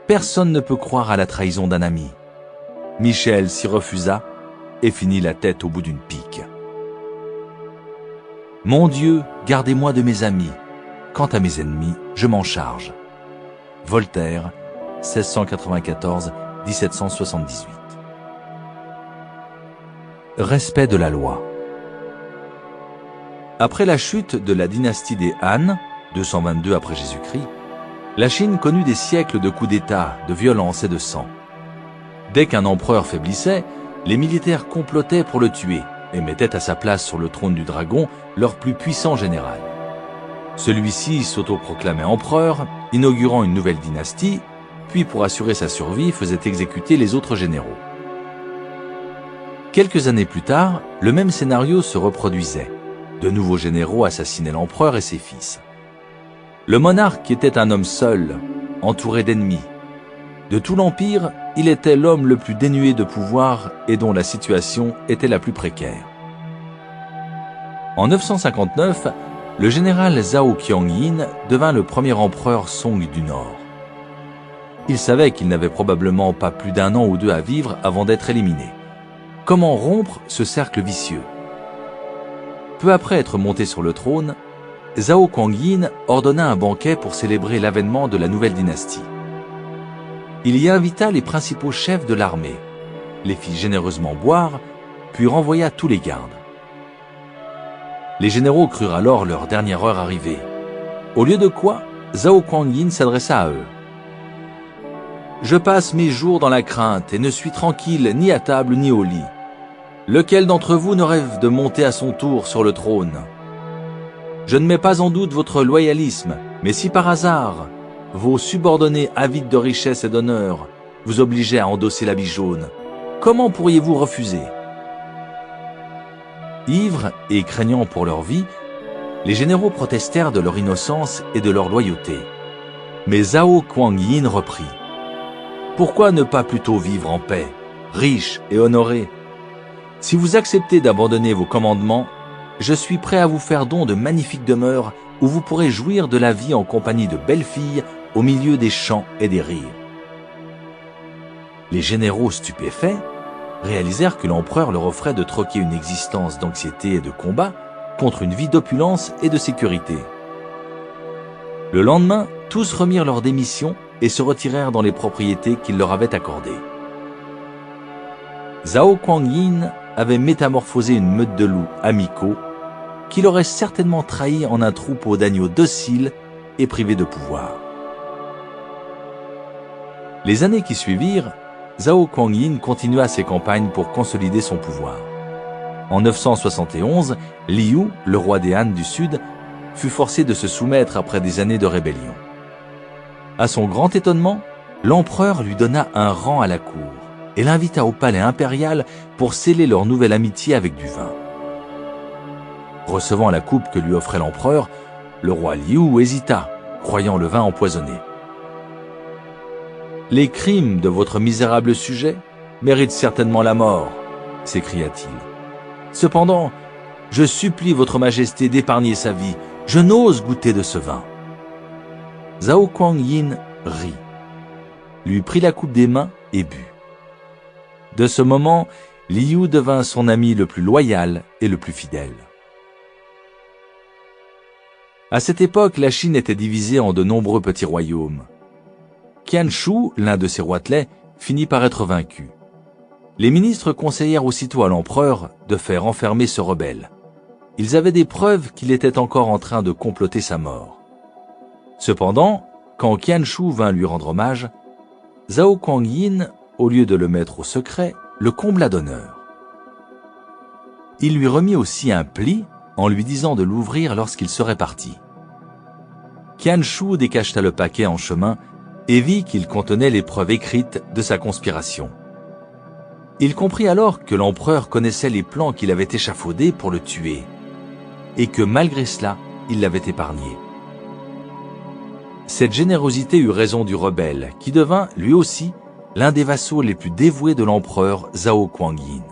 Personne ne peut croire à la trahison d'un ami. Michel s'y refusa et finit la tête au bout d'une pique. Mon Dieu, gardez-moi de mes amis. Quant à mes ennemis, je m'en charge. Voltaire, 1694-1778. Respect de la loi. Après la chute de la dynastie des Han, 222 après Jésus-Christ, la Chine connut des siècles de coups d'État, de violence et de sang. Dès qu'un empereur faiblissait, les militaires complotaient pour le tuer et mettaient à sa place sur le trône du dragon leur plus puissant général. Celui-ci s'autoproclamait empereur, inaugurant une nouvelle dynastie, puis pour assurer sa survie faisait exécuter les autres généraux. Quelques années plus tard, le même scénario se reproduisait. De nouveaux généraux assassinaient l'empereur et ses fils. Le monarque était un homme seul, entouré d'ennemis. De tout l'Empire, il était l'homme le plus dénué de pouvoir et dont la situation était la plus précaire. En 959, le général Zhao Qianyin devint le premier empereur Song du Nord. Il savait qu'il n'avait probablement pas plus d'1 an ou 2 à vivre avant d'être éliminé. Comment rompre ce cercle vicieux? Peu après être monté sur le trône, Zhao Qianyin ordonna un banquet pour célébrer l'avènement de la nouvelle dynastie. Il y invita les principaux chefs de l'armée, les fit généreusement boire, puis renvoya tous les gardes. Les généraux crurent alors leur dernière heure arrivée. Au lieu de quoi, Zhao Qianyin s'adressa à eux. « Je passe mes jours dans la crainte et ne suis tranquille ni à table ni au lit. Lequel d'entre vous ne rêve de monter à son tour sur le trône? Je ne mets pas en doute votre loyalisme, mais si par hasard, vos subordonnés avides de richesse et d'honneur vous obligeaient à endosser l'habit jaune, comment pourriez-vous refuser ?» Ivres et craignant pour leur vie, les généraux protestèrent de leur innocence et de leur loyauté. Mais Zhao Qianyin reprit. « Pourquoi ne pas plutôt vivre en paix, riche et honoré? Si vous acceptez d'abandonner vos commandements, je suis prêt à vous faire don de magnifiques demeures où vous pourrez jouir de la vie en compagnie de belles filles au milieu des chants et des rires. » Les généraux stupéfaits réalisèrent que l'empereur leur offrait de troquer une existence d'anxiété et de combat contre une vie d'opulence et de sécurité. Le lendemain, tous remirent leur démission et se retirèrent dans les propriétés qu'il leur avait accordées. Zhao Qianyin avait métamorphosé une meute de loups amicaux qui l'aurait certainement trahi en un troupeau d'agneaux dociles et privés de pouvoir. Les années qui suivirent, Zhao Qianyin continua ses campagnes pour consolider son pouvoir. En 971, Liu, le roi des Han du Sud, fut forcé de se soumettre après des années de rébellion. À son grand étonnement, l'empereur lui donna un rang à la cour et l'invita au palais impérial pour sceller leur nouvelle amitié avec du vin. Recevant la coupe que lui offrait l'empereur, le roi Liu hésita, croyant le vin empoisonné. « Les crimes de votre misérable sujet méritent certainement la mort, » s'écria-t-il. « Cependant, je supplie votre majesté d'épargner sa vie, je n'ose goûter de ce vin. » Zhao Qianyin rit, lui prit la coupe des mains et but. De ce moment, Liu devint son ami le plus loyal et le plus fidèle. À cette époque, la Chine était divisée en de nombreux petits royaumes. Qianshu, l'un de ses roitelets, finit par être vaincu. Les ministres conseillèrent aussitôt à l'empereur de faire enfermer ce rebelle. Ils avaient des preuves qu'il était encore en train de comploter sa mort. Cependant, quand Qianshu vint lui rendre hommage, Zhao Qianyin, au lieu de le mettre au secret, le combla d'honneur. Il lui remit aussi un pli en lui disant de l'ouvrir lorsqu'il serait parti. Qianshu décacheta le paquet en chemin et vit qu'il contenait les preuves écrites de sa conspiration. Il comprit alors que l'empereur connaissait les plans qu'il avait échafaudés pour le tuer, et que malgré cela, il l'avait épargné. Cette générosité eut raison du rebelle, qui devint, lui aussi, l'un des vassaux les plus dévoués de l'empereur Zhao Qianyin.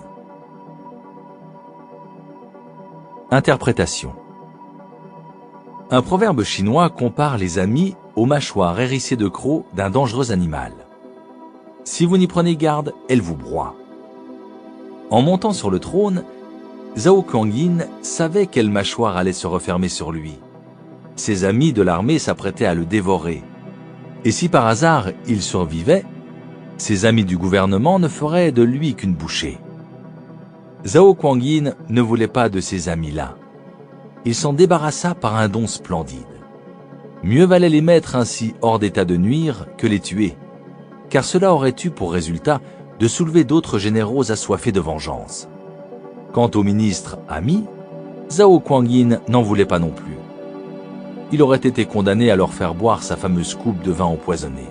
Interprétation. Un proverbe chinois compare les amis aux mâchoires hérissées de crocs d'un dangereux animal. Si vous n'y prenez garde, elles vous broient. En montant sur le trône, Zhao Kuan-yin savait quelle mâchoire allait se refermer sur lui. Ses amis de l'armée s'apprêtaient à le dévorer. Et si par hasard il survivait, ses amis du gouvernement ne feraient de lui qu'une bouchée. Zhao Kuan-yin ne voulait pas de ces amis-là. Il s'en débarrassa par un don splendide. Mieux valait les mettre ainsi hors d'état de nuire que les tuer, car cela aurait eu pour résultat de soulever d'autres généraux assoiffés de vengeance. Quant aux ministres amis, Zhao Kuan-yin n'en voulait pas non plus. Il aurait été condamné à leur faire boire sa fameuse coupe de vin empoisonné.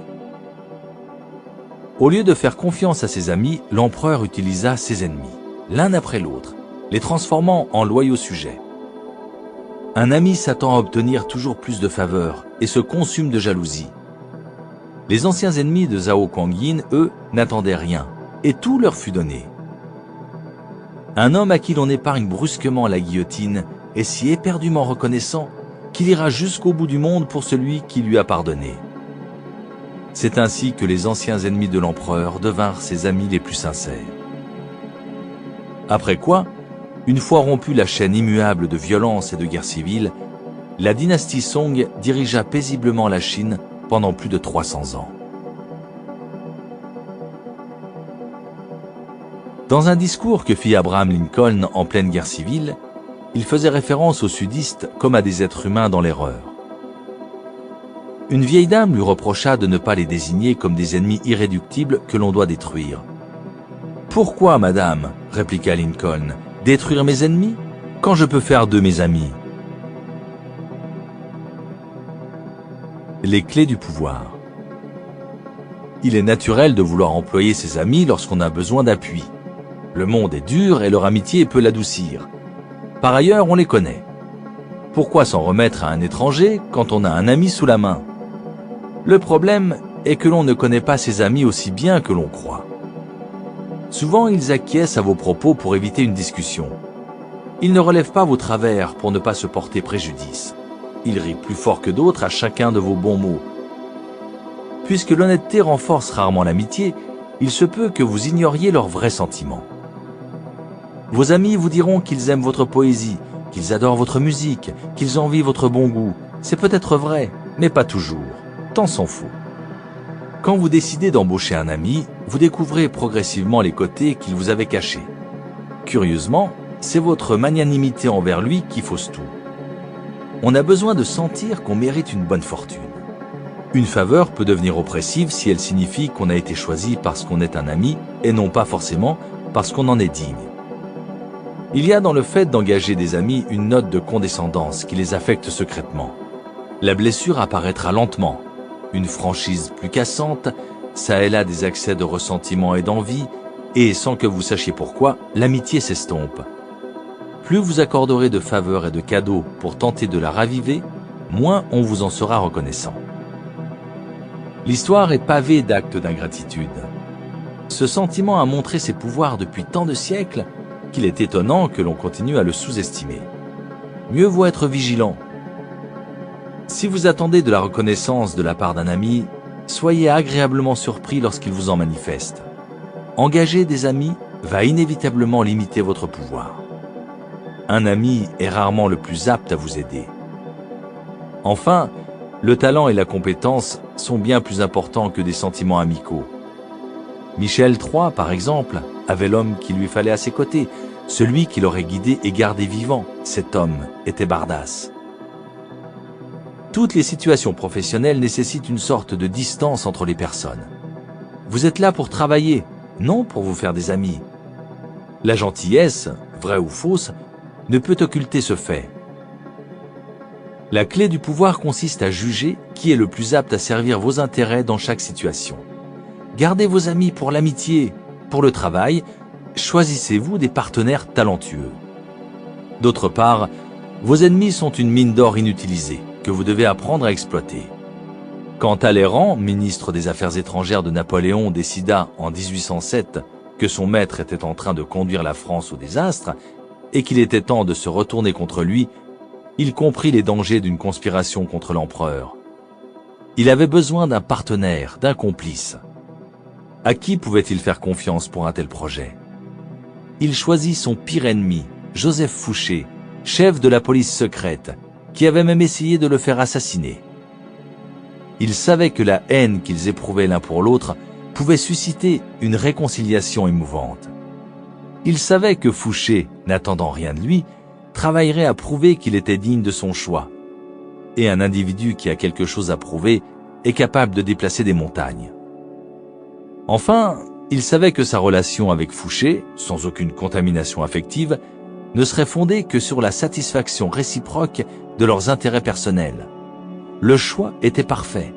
Au lieu de faire confiance à ses amis, l'empereur utilisa ses ennemis, l'un après l'autre, les transformant en loyaux sujets. Un ami s'attend à obtenir toujours plus de faveurs et se consume de jalousie. Les anciens ennemis de Zhao Kuan-yin, eux, n'attendaient rien, et tout leur fut donné. Un homme à qui l'on épargne brusquement la guillotine est si éperdument reconnaissant qu'il ira jusqu'au bout du monde pour celui qui lui a pardonné. C'est ainsi que les anciens ennemis de l'empereur devinrent ses amis les plus sincères. Après quoi, une fois rompue la chaîne immuable de violence et de guerre civile, la dynastie Song dirigea paisiblement la Chine pendant plus de 300 ans. Dans un discours que fit Abraham Lincoln en pleine guerre civile, il faisait référence aux sudistes comme à des êtres humains dans l'erreur. Une vieille dame lui reprocha de ne pas les désigner comme des ennemis irréductibles que l'on doit détruire. « Pourquoi, madame, répliqua Lincoln, détruire mes ennemis, quand je peux faire d'eux mes amis ?» Les clés du pouvoir. Il est naturel de vouloir employer ses amis lorsqu'on a besoin d'appui. Le monde est dur et leur amitié peut l'adoucir. Par ailleurs, on les connaît. Pourquoi s'en remettre à un étranger quand on a un ami sous la main? Le problème est que l'on ne connaît pas ses amis aussi bien que l'on croit. Souvent, ils acquiescent à vos propos pour éviter une discussion. Ils ne relèvent pas vos travers pour ne pas se porter préjudice. Ils rient plus fort que d'autres à chacun de vos bons mots. Puisque l'honnêteté renforce rarement l'amitié, il se peut que vous ignoriez leurs vrais sentiments. Vos amis vous diront qu'ils aiment votre poésie, qu'ils adorent votre musique, qu'ils envient votre bon goût. C'est peut-être vrai, mais pas toujours. Tant s'en faut. Quand vous décidez d'embaucher un ami, vous découvrez progressivement les côtés qu'il vous avait cachés. Curieusement, c'est votre magnanimité envers lui qui fausse tout. On a besoin de sentir qu'on mérite une bonne fortune. Une faveur peut devenir oppressive si elle signifie qu'on a été choisi parce qu'on est un ami et non pas forcément parce qu'on en est digne. Il y a dans le fait d'engager des amis une note de condescendance qui les affecte secrètement. La blessure apparaîtra lentement. Une franchise plus cassante, ça et là des accès de ressentiment et d'envie, et sans que vous sachiez pourquoi, l'amitié s'estompe. Plus vous accorderez de faveurs et de cadeaux pour tenter de la raviver, moins on vous en sera reconnaissant. L'histoire est pavée d'actes d'ingratitude. Ce sentiment a montré ses pouvoirs depuis tant de siècles qu'il est étonnant que l'on continue à le sous-estimer. Mieux vaut être vigilant. Si vous attendez de la reconnaissance de la part d'un ami, soyez agréablement surpris lorsqu'il vous en manifeste. Engager des amis va inévitablement limiter votre pouvoir. Un ami est rarement le plus apte à vous aider. Enfin, le talent et la compétence sont bien plus importants que des sentiments amicaux. Michel III, par exemple, avait l'homme qu'il lui fallait à ses côtés, celui qui l'aurait guidé et gardé vivant. Cet homme était Bardas. Toutes les situations professionnelles nécessitent une sorte de distance entre les personnes. Vous êtes là pour travailler, non pour vous faire des amis. La gentillesse, vraie ou fausse, ne peut occulter ce fait. La clé du pouvoir consiste à juger qui est le plus apte à servir vos intérêts dans chaque situation. Gardez vos amis pour l'amitié, pour le travail, choisissez-vous des partenaires talentueux. D'autre part, vos ennemis sont une mine d'or inutilisée, que vous devez apprendre à exploiter. Quand Talleyrand, ministre des Affaires étrangères de Napoléon, décida en 1807 que son maître était en train de conduire la France au désastre, et qu'il était temps de se retourner contre lui, il comprit les dangers d'une conspiration contre l'empereur. Il avait besoin d'un partenaire, d'un complice. À qui pouvait-il faire confiance pour un tel projet? Il choisit son pire ennemi, Joseph Fouché, chef de la police secrète, qui avait même essayé de le faire assassiner. Il savait que la haine qu'ils éprouvaient l'un pour l'autre pouvait susciter une réconciliation émouvante. Il savait que Fouché, n'attendant rien de lui, travaillerait à prouver qu'il était digne de son choix. Et un individu qui a quelque chose à prouver est capable de déplacer des montagnes. Enfin, il savait que sa relation avec Fouché, sans aucune contamination affective, ne serait fondée que sur la satisfaction réciproque de leurs intérêts personnels. Le choix était parfait.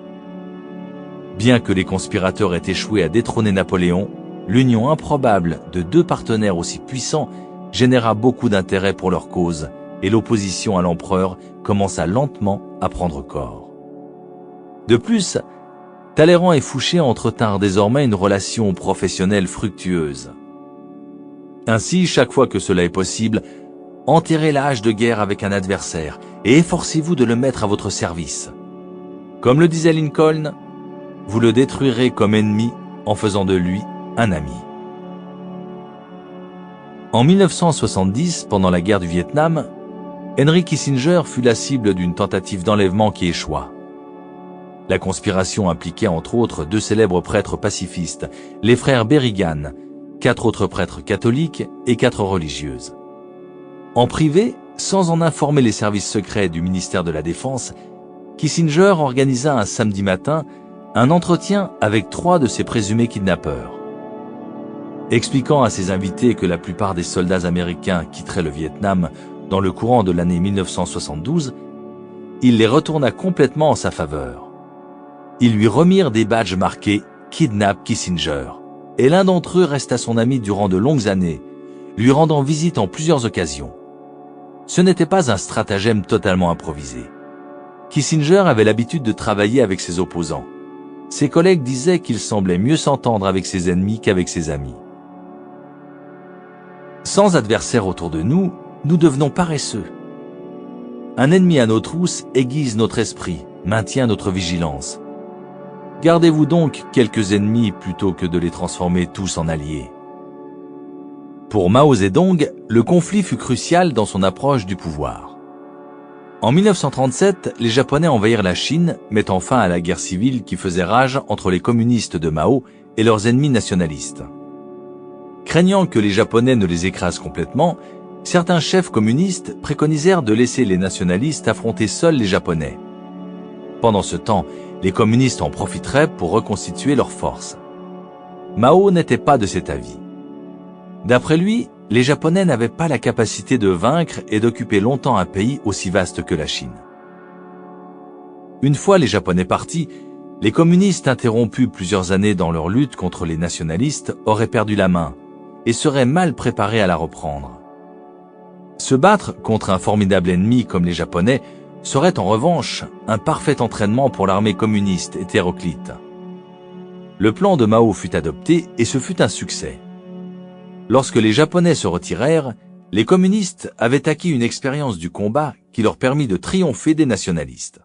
Bien que les conspirateurs aient échoué à détrôner Napoléon, l'union improbable de deux partenaires aussi puissants généra beaucoup d'intérêt pour leur cause et l'opposition à l'empereur commença lentement à prendre corps. De plus, Talleyrand et Fouché entretinrent désormais une relation professionnelle fructueuse. Ainsi, chaque fois que cela est possible, enterrez la hache de guerre avec un adversaire et efforcez-vous de le mettre à votre service. Comme le disait Lincoln, vous le détruirez comme ennemi en faisant de lui un ami. En 1970, pendant la guerre du Vietnam, Henry Kissinger fut la cible d'une tentative d'enlèvement qui échoua. La conspiration impliquait entre autres deux célèbres prêtres pacifistes, les frères Berrigan, 4 autres prêtres catholiques et 4 religieuses. En privé, sans en informer les services secrets du ministère de la Défense, Kissinger organisa un samedi matin un entretien avec 3 de ses présumés kidnappeurs. Expliquant à ses invités que la plupart des soldats américains quitteraient le Vietnam dans le courant de l'année 1972, il les retourna complètement en sa faveur. Ils lui remirent des badges marqués « Kidnap Kissinger » et l'un d'entre eux resta son ami durant de longues années, lui rendant visite en plusieurs occasions. Ce n'était pas un stratagème totalement improvisé. Kissinger avait l'habitude de travailler avec ses opposants. Ses collègues disaient qu'il semblait mieux s'entendre avec ses ennemis qu'avec ses amis. Sans adversaire autour de nous, nous devenons paresseux. Un ennemi à nos trousses aiguise notre esprit, maintient notre vigilance. Gardez-vous donc quelques ennemis plutôt que de les transformer tous en alliés. Pour Mao Zedong, le conflit fut crucial dans son approche du pouvoir. En 1937, les Japonais envahirent la Chine, mettant fin à la guerre civile qui faisait rage entre les communistes de Mao et leurs ennemis nationalistes. Craignant que les Japonais ne les écrasent complètement, certains chefs communistes préconisèrent de laisser les nationalistes affronter seuls les Japonais. Pendant ce temps, les communistes en profiteraient pour reconstituer leurs forces. Mao n'était pas de cet avis. D'après lui, les Japonais n'avaient pas la capacité de vaincre et d'occuper longtemps un pays aussi vaste que la Chine. Une fois les Japonais partis, les communistes interrompus plusieurs années dans leur lutte contre les nationalistes auraient perdu la main et seraient mal préparés à la reprendre. Se battre contre un formidable ennemi comme les Japonais serait en revanche un parfait entraînement pour l'armée communiste hétéroclite. Le plan de Mao fut adopté et ce fut un succès. Lorsque les Japonais se retirèrent, les communistes avaient acquis une expérience du combat qui leur permit de triompher des nationalistes.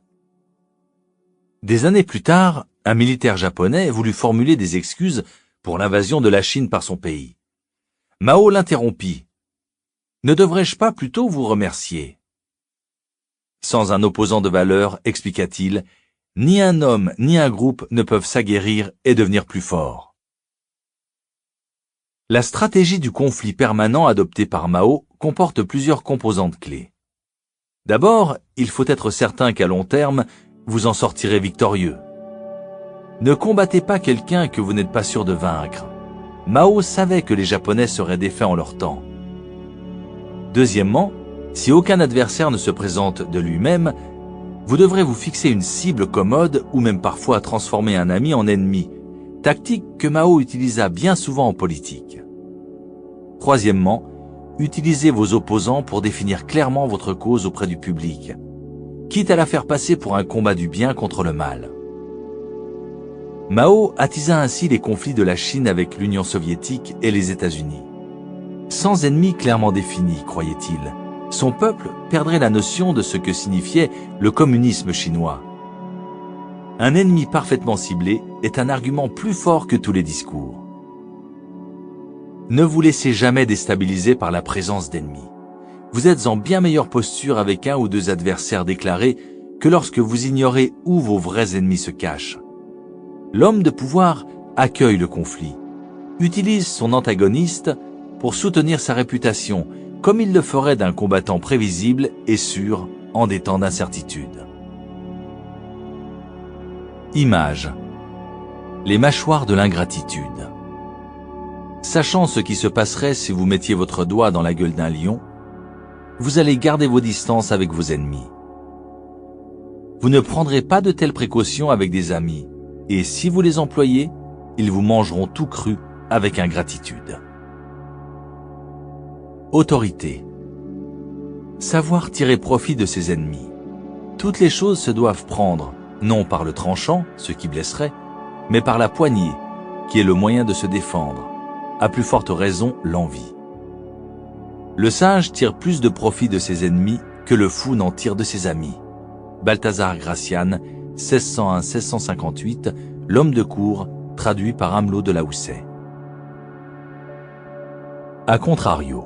Des années plus tard, un militaire japonais voulut formuler des excuses pour l'invasion de la Chine par son pays. Mao l'interrompit. « Ne devrais-je pas plutôt vous remercier ?» Sans un opposant de valeur, expliqua-t-il, ni un homme ni un groupe ne peuvent s'aguerrir et devenir plus forts. La stratégie du conflit permanent adoptée par Mao comporte plusieurs composantes clés. D'abord, il faut être certain qu'à long terme, vous en sortirez victorieux. Ne combattez pas quelqu'un que vous n'êtes pas sûr de vaincre. Mao savait que les Japonais seraient défaits en leur temps. Deuxièmement, si aucun adversaire ne se présente de lui-même, vous devrez vous fixer une cible commode ou même parfois transformer un ami en ennemi, tactique que Mao utilisa bien souvent en politique. Troisièmement, utilisez vos opposants pour définir clairement votre cause auprès du public, quitte à la faire passer pour un combat du bien contre le mal. Mao attisa ainsi les conflits de la Chine avec l'Union soviétique et les États-Unis. Sans ennemi clairement défini, croyait-il, son peuple perdrait la notion de ce que signifiait le communisme chinois. Un ennemi parfaitement ciblé est un argument plus fort que tous les discours. Ne vous laissez jamais déstabiliser par la présence d'ennemis. Vous êtes en bien meilleure posture avec un ou deux adversaires déclarés que lorsque vous ignorez où vos vrais ennemis se cachent. L'homme de pouvoir accueille le conflit, utilise son antagoniste pour soutenir sa réputation, comme il le ferait d'un combattant prévisible et sûr en des temps d'incertitude. Image. Les mâchoires de l'ingratitude. Sachant ce qui se passerait si vous mettiez votre doigt dans la gueule d'un lion, vous allez garder vos distances avec vos ennemis. Vous ne prendrez pas de telles précautions avec des amis, et si vous les employez, ils vous mangeront tout cru avec ingratitude. Autorité. Savoir tirer profit de ses ennemis. Toutes les choses se doivent prendre, non par le tranchant, ce qui blesserait, mais par la poignée, qui est le moyen de se défendre, à plus forte raison l'envie. Le sage tire plus de profit de ses ennemis que le fou n'en tire de ses amis. Balthazar Gracian, 1601-1658, L'homme de cour, traduit par Amelot de la Houssaye. A contrario.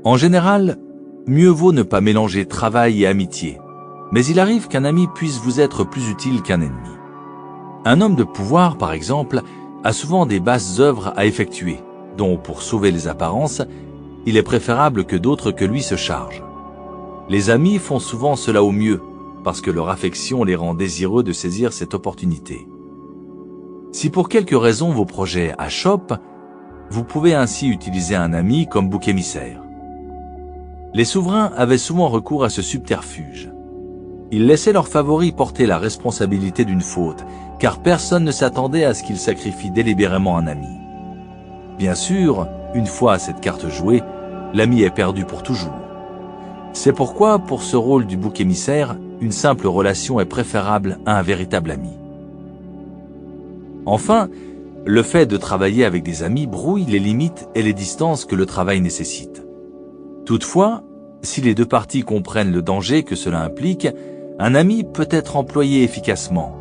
En général, mieux vaut ne pas mélanger travail et amitié, mais il arrive qu'un ami puisse vous être plus utile qu'un ennemi. Un homme de pouvoir, par exemple, a souvent des basses œuvres à effectuer, dont, pour sauver les apparences, il est préférable que d'autres que lui se chargent. Les amis font souvent cela au mieux, parce que leur affection les rend désireux de saisir cette opportunité. Si pour quelque raison vos projets achoppent, vous pouvez ainsi utiliser un ami comme bouc émissaire. Les souverains avaient souvent recours à ce subterfuge. Ils laissaient leurs favoris porter la responsabilité d'une faute, car personne ne s'attendait à ce qu'ils sacrifient délibérément un ami. Bien sûr, une fois cette carte jouée, l'ami est perdu pour toujours. C'est pourquoi, pour ce rôle du bouc émissaire, une simple relation est préférable à un véritable ami. Enfin, le fait de travailler avec des amis brouille les limites et les distances que le travail nécessite. Toutefois, si les deux parties comprennent le danger que cela implique, un ami peut être employé efficacement.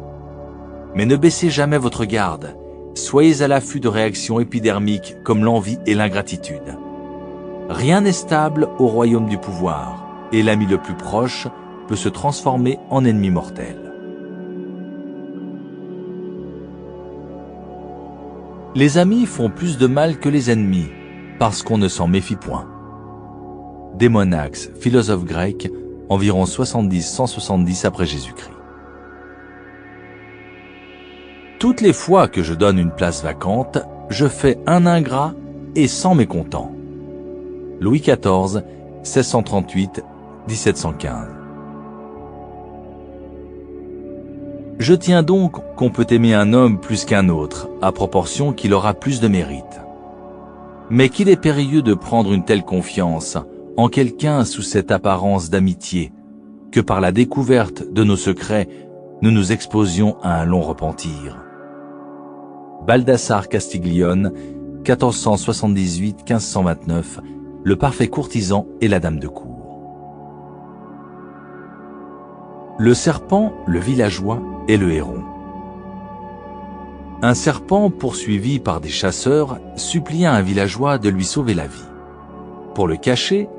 Mais ne baissez jamais votre garde, soyez à l'affût de réactions épidermiques comme l'envie et l'ingratitude. Rien n'est stable au royaume du pouvoir, et l'ami le plus proche peut se transformer en ennemi mortel. Les amis font plus de mal que les ennemis, parce qu'on ne s'en méfie point. Démonax, philosophe grec, environ 70-170 après Jésus-Christ. Toutes les fois que je donne une place vacante, je fais un ingrat et 100 mécontents. Louis XIV, 1638-1715. Je tiens donc qu'on peut aimer un homme plus qu'un autre, à proportion qu'il aura plus de mérite. Mais qu'il est périlleux de prendre une telle confiance en quelqu'un sous cette apparence d'amitié, que par la découverte de nos secrets, nous nous exposions à un long repentir. Baldassare Castiglione, 1478-1529, le parfait courtisan et la dame de cour. Le serpent, le villageois et le héron. Un serpent, poursuivi par des chasseurs, supplia un villageois de lui sauver la vie. Pour le cacher,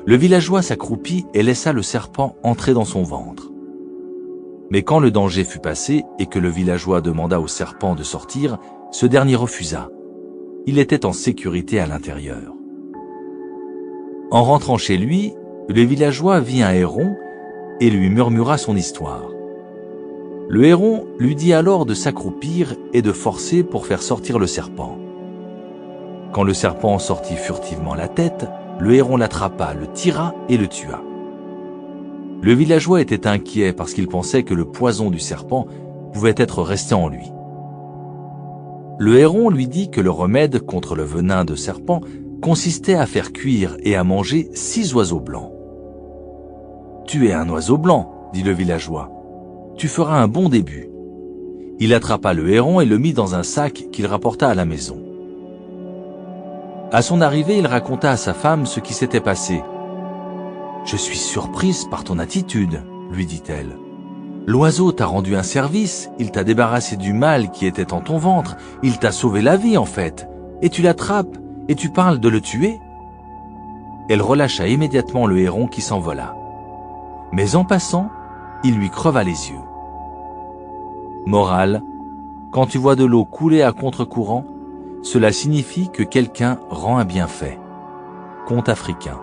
le villageois s'accroupit et laissa le serpent entrer dans son ventre. Mais quand le danger fut passé et que le villageois demanda au serpent de sortir, ce dernier refusa. Il était en sécurité à l'intérieur. En rentrant chez lui, le villageois vit un héron et lui murmura son histoire. Le héron lui dit alors de s'accroupir et de forcer pour faire sortir le serpent. Quand le serpent sortit furtivement la tête, le héron l'attrapa, le tira et le tua. Le villageois était inquiet parce qu'il pensait que le poison du serpent pouvait être resté en lui. Le héron lui dit que le remède contre le venin de serpent consistait à faire cuire et à manger 6 oiseaux blancs. « Tuer un oiseau blanc, dit le villageois. Tu feras un bon début. » Il attrapa le héron et le mit dans un sac qu'il rapporta à la maison. À son arrivée, il raconta à sa femme ce qui s'était passé. « Je suis surprise par ton attitude, » lui dit-elle. « L'oiseau t'a rendu un service, il t'a débarrassé du mal qui était en ton ventre, il t'a sauvé la vie en fait, et tu l'attrapes, et tu parles de le tuer ?» Elle relâcha immédiatement le héron qui s'envola. Mais en passant, il lui creva les yeux. Morale, quand tu vois de l'eau couler à contre-courant, cela signifie que quelqu'un rend un bienfait. Conte africain.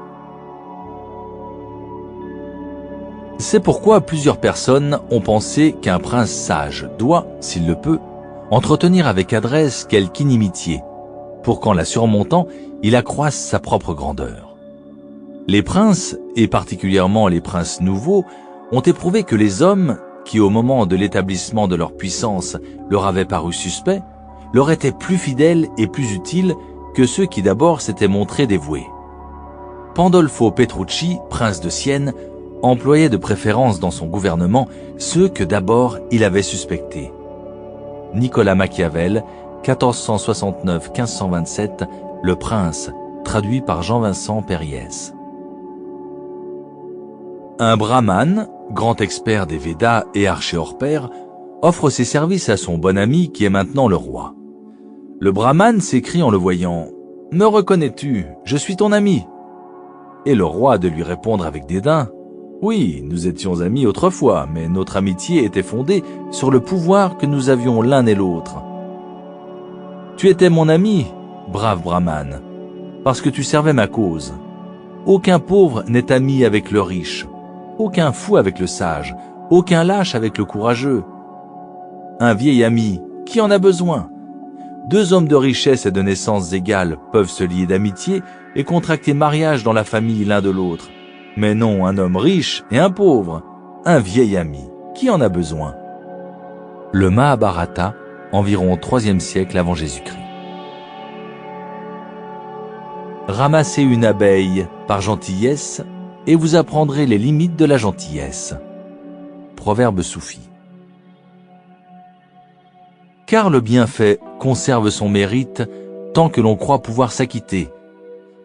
C'est pourquoi plusieurs personnes ont pensé qu'un prince sage doit, s'il le peut, entretenir avec adresse quelque inimitié, pour qu'en la surmontant, il accroisse sa propre grandeur. Les princes, et particulièrement les princes nouveaux, ont éprouvé que les hommes, qui au moment de l'établissement de leur puissance leur avaient paru suspects, leur étaient plus fidèles et plus utiles que ceux qui d'abord s'étaient montrés dévoués. Pandolfo Petrucci, prince de Sienne, employait de préférence dans son gouvernement ceux que d'abord il avait suspectés. Nicolas Machiavel, 1469-1527, Le Prince, traduit par Jean-Vincent Périès. Un brahmane, grand expert des Védas et archer hors pair, offre ses services à son bon ami qui est maintenant le roi. Le brahmane s'écrie en le voyant « Me reconnais-tu? Je suis ton ami !» Et le roi de lui répondre avec dédain « Oui, nous étions amis autrefois, mais notre amitié était fondée sur le pouvoir que nous avions l'un et l'autre. Tu étais mon ami, brave brahmane, parce que tu servais ma cause. Aucun pauvre n'est ami avec le riche. Aucun fou avec le sage, aucun lâche avec le courageux. Un vieil ami, qui en a besoin? Deux hommes de richesse et de naissance égales peuvent se lier d'amitié et contracter mariage dans la famille l'un de l'autre. Mais non un homme riche et un pauvre, un vieil ami, qui en a besoin? Le Mahabharata, environ au IIIe siècle avant Jésus-Christ. Ramassez une abeille par gentillesse et vous apprendrez les limites de la gentillesse. Proverbe soufi. Car le bienfait conserve son mérite tant que l'on croit pouvoir s'acquitter.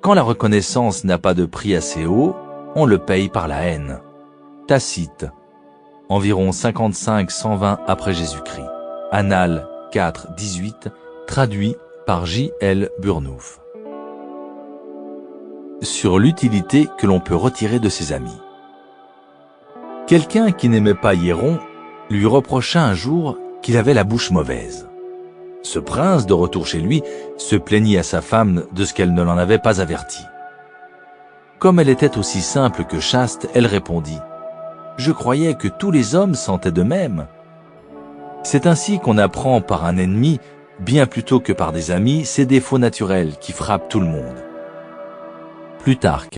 Quand la reconnaissance n'a pas de prix assez haut, on le paye par la haine. Tacite, environ 55-120 après Jésus-Christ. Annales 4-18, traduit par J.L. Burnouf. Sur l'utilité que l'on peut retirer de ses amis. Quelqu'un qui n'aimait pas Hiéron lui reprocha un jour qu'il avait la bouche mauvaise. Ce prince, de retour chez lui, se plaignit à sa femme de ce qu'elle ne l'en avait pas averti. Comme elle était aussi simple que chaste, elle répondit « Je croyais que tous les hommes sentaient de même. » C'est ainsi qu'on apprend par un ennemi, bien plutôt que par des amis, ces défauts naturels qui frappent tout le monde. Plutarque.